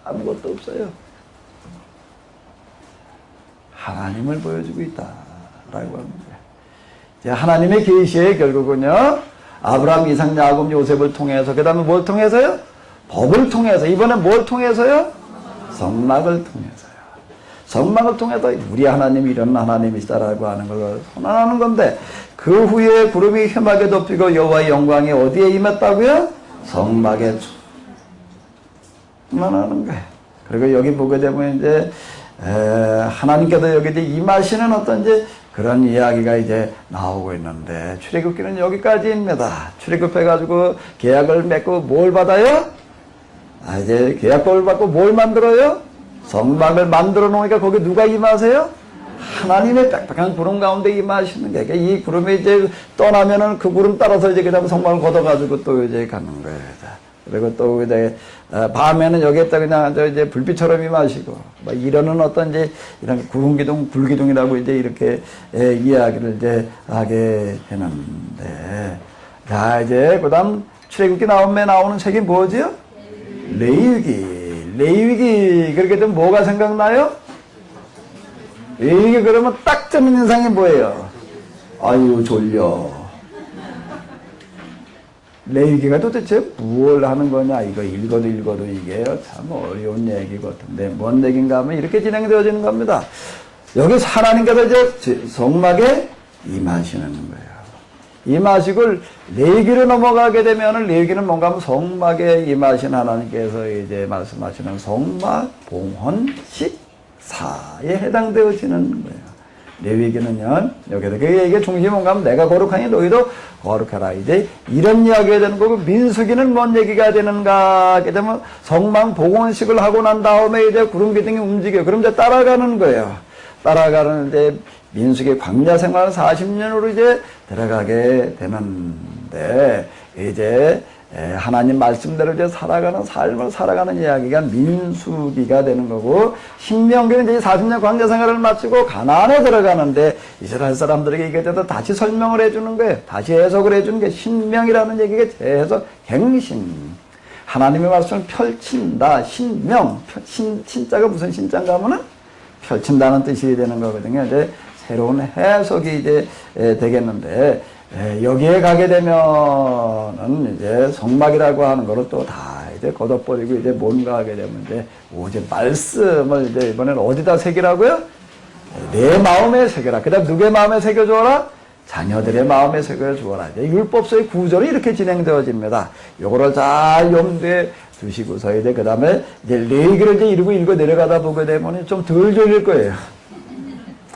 아무것도 없어요. 하나님을 보여주고 있다라고 합니다. 하나님의 계시에 결국은요, 아브라함, 이삭, 야곱, 요셉을 통해서, 그 다음에 뭘 통해서요? 법을 통해서, 이번엔 뭘 통해서요? 성막을 통해서요. 성막을 통해서 우리 하나님이 이런 하나님이시다라고 하는 걸 선언하는 건데, 그 후에 구름이 휘하게 덮이고 여호와의 영광이 어디에 임했다고요? 성막에 선언하는 거예요. 그리고 여기 보게 되면 이제 하나님께서 여기 이제 임하시는 어떤 이제 그런 이야기가 이제 나오고 있는데, 출애굽기는 여기까지입니다. 출애굽해가지고 계약을 맺고 뭘 받아요? 이제 계약법을 받고 뭘 만들어요? 성막을 만들어 놓으니까 거기 누가 임하세요? 하나님의 빽빽한 구름 가운데 임하시는 게, 그러니까 이 구름이 이제 떠나면은 그 구름 따라서 이제 그 다음에 성막을 걷어가지고 또 이제 가는 거예요. 그리고 또 이제 밤에는 여기에다 그냥 이제 불빛처럼 임하시고 뭐 이러는 어떤 이제 이런 구름기둥, 불기둥이라고 이제 이렇게 이야기를 이제 하게 되는데, 자 이제 그다음 출애굽기 나오는 책이 뭐지요? 레위기. 레위기 그렇게 되면 뭐가 생각나요? 레위기 그러면 딱 드는 인상이 뭐예요? 아유 졸려. 레위기가 도대체 무엇을 하는 거냐? 이거 읽어도 이게 참 어려운 얘기거든요. 뭔 얘기인가 하면 이렇게 진행되어지는 겁니다. 여기서 하나님께서 이제 성막에 임하시는 거예요. 임하시고 레위기로 넘어가게 되면은 레위기는 뭔가 하면 성막에 임하신 하나님께서 이제 말씀하시는 성막 봉헌 식사에 해당되어지는 거예요. 레위기는요, 여기서 이게 중심이 뭔가 하면 내가 거룩하니 너희도 거룩하라. 이제 이런 이야기가 되는 거고, 민수기는 뭔 얘기가 되는가 하게 되면 성막 봉헌식을 하고 난 다음에 이제 구름기둥이 움직여요. 그럼 이제 따라가는 거예요. 따라가는데 민수기 광야 생활 40년으로 이제 들어가게 되는데, 이제 하나님 말씀대로 이제 살아가는 삶을 살아가는 이야기가 민수기가 되는 거고, 신명기는 이제 40년 광야 생활을 마치고 가나안에 들어가는데 이스라엘 사람들에게 이게 돼서 다시 설명을 해주는 거예요. 다시 해석을 해주는 게 신명이라는 얘기가 재해석 갱신. 하나님의 말씀을 펼친다. 신명. 신자가 무슨 신자인가 하면은 펼친다는 뜻이 되는 거거든요. 이제 새로운 해석이 이제 되겠는데, 여기에 가게 되면은 이제 성막이라고 하는 거를 또 다 이제 걷어버리고 이제 뭔가 하게 되면 이제 오직 말씀을 이제 이번에는 어디다 새기라고요? 내 마음에 새겨라. 그 다음 누구의 마음에 새겨주어라? 자녀들의 마음에 새겨주어라. 이제 율법서의 구절이 이렇게 진행되어집니다. 요거를 잘 염두에 두시고서 이제 그 다음에 이제 레위기를 이제 읽고 내려가다 보게 되면 좀 덜 졸릴 거예요.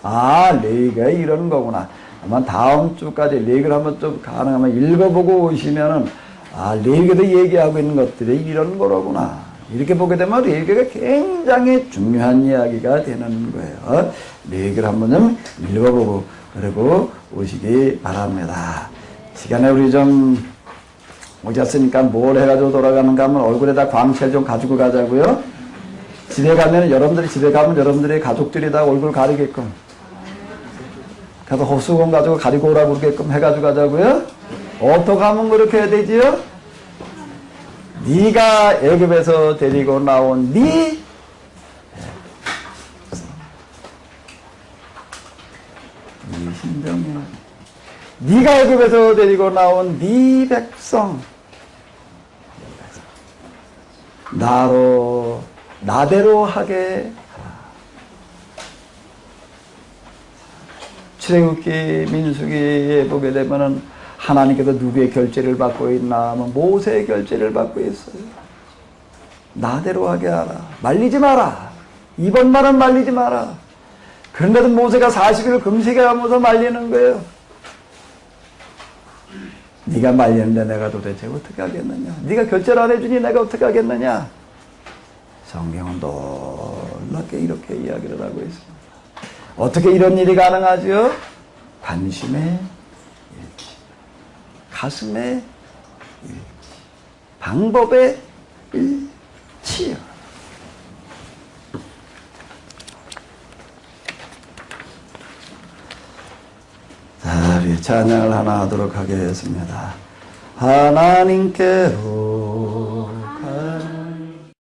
아, 레위기가 이런 거구나. 아마 다음 주까지 레위기를 한번 좀 가능하면 읽어보고 오시면은, 아, 레위기도 얘기하고 있는 것들이 이런 거로구나. 이렇게 보게 되면 레위기가 굉장히 중요한 이야기가 되는 거예요. 레위기를 한번 좀 읽어보고 그러고 오시기 바랍니다. 시간에 우리 좀 오셨으니까 뭘 해가지고 돌아가는가 하면 얼굴에다 광채 좀 가지고 가자고요. 집에 가면 여러분들의 가족들이 다 얼굴 가리게끔, 가서 호수건 가지고 가리고 오라고 그러게끔 해가지고 가자고요. 어떻게 하면 그렇게 해야 되지요? 네가 애굽에서 데리고 나온 네 심정이야. 네가 애굽에서 데리고 나온 네 백성 나대로 하게 하라. 출애굽기 민수기에 보게 되면은 하나님께서 누구의 결제를 받고 있나 하면 모세의 결제를 받고 있어요. 나대로 하게 하라. 말리지 마라. 이번 말은 말리지 마라. 그런데도 모세가 40일 금식하면서 말리는 거예요. 네가 말리는데 내가 도대체 어떻게 하겠느냐. 네가 결제를 안 해주니 내가 어떻게 하겠느냐. 성경은 놀랍게 이렇게 이야기를 하고 있습니다. 어떻게 이런 일이 가능하죠? 관심의 일치, 가슴의 일치, 방법의 일치요. 자, 우리 찬양을 하나 하도록 하겠습니다. 하나님께로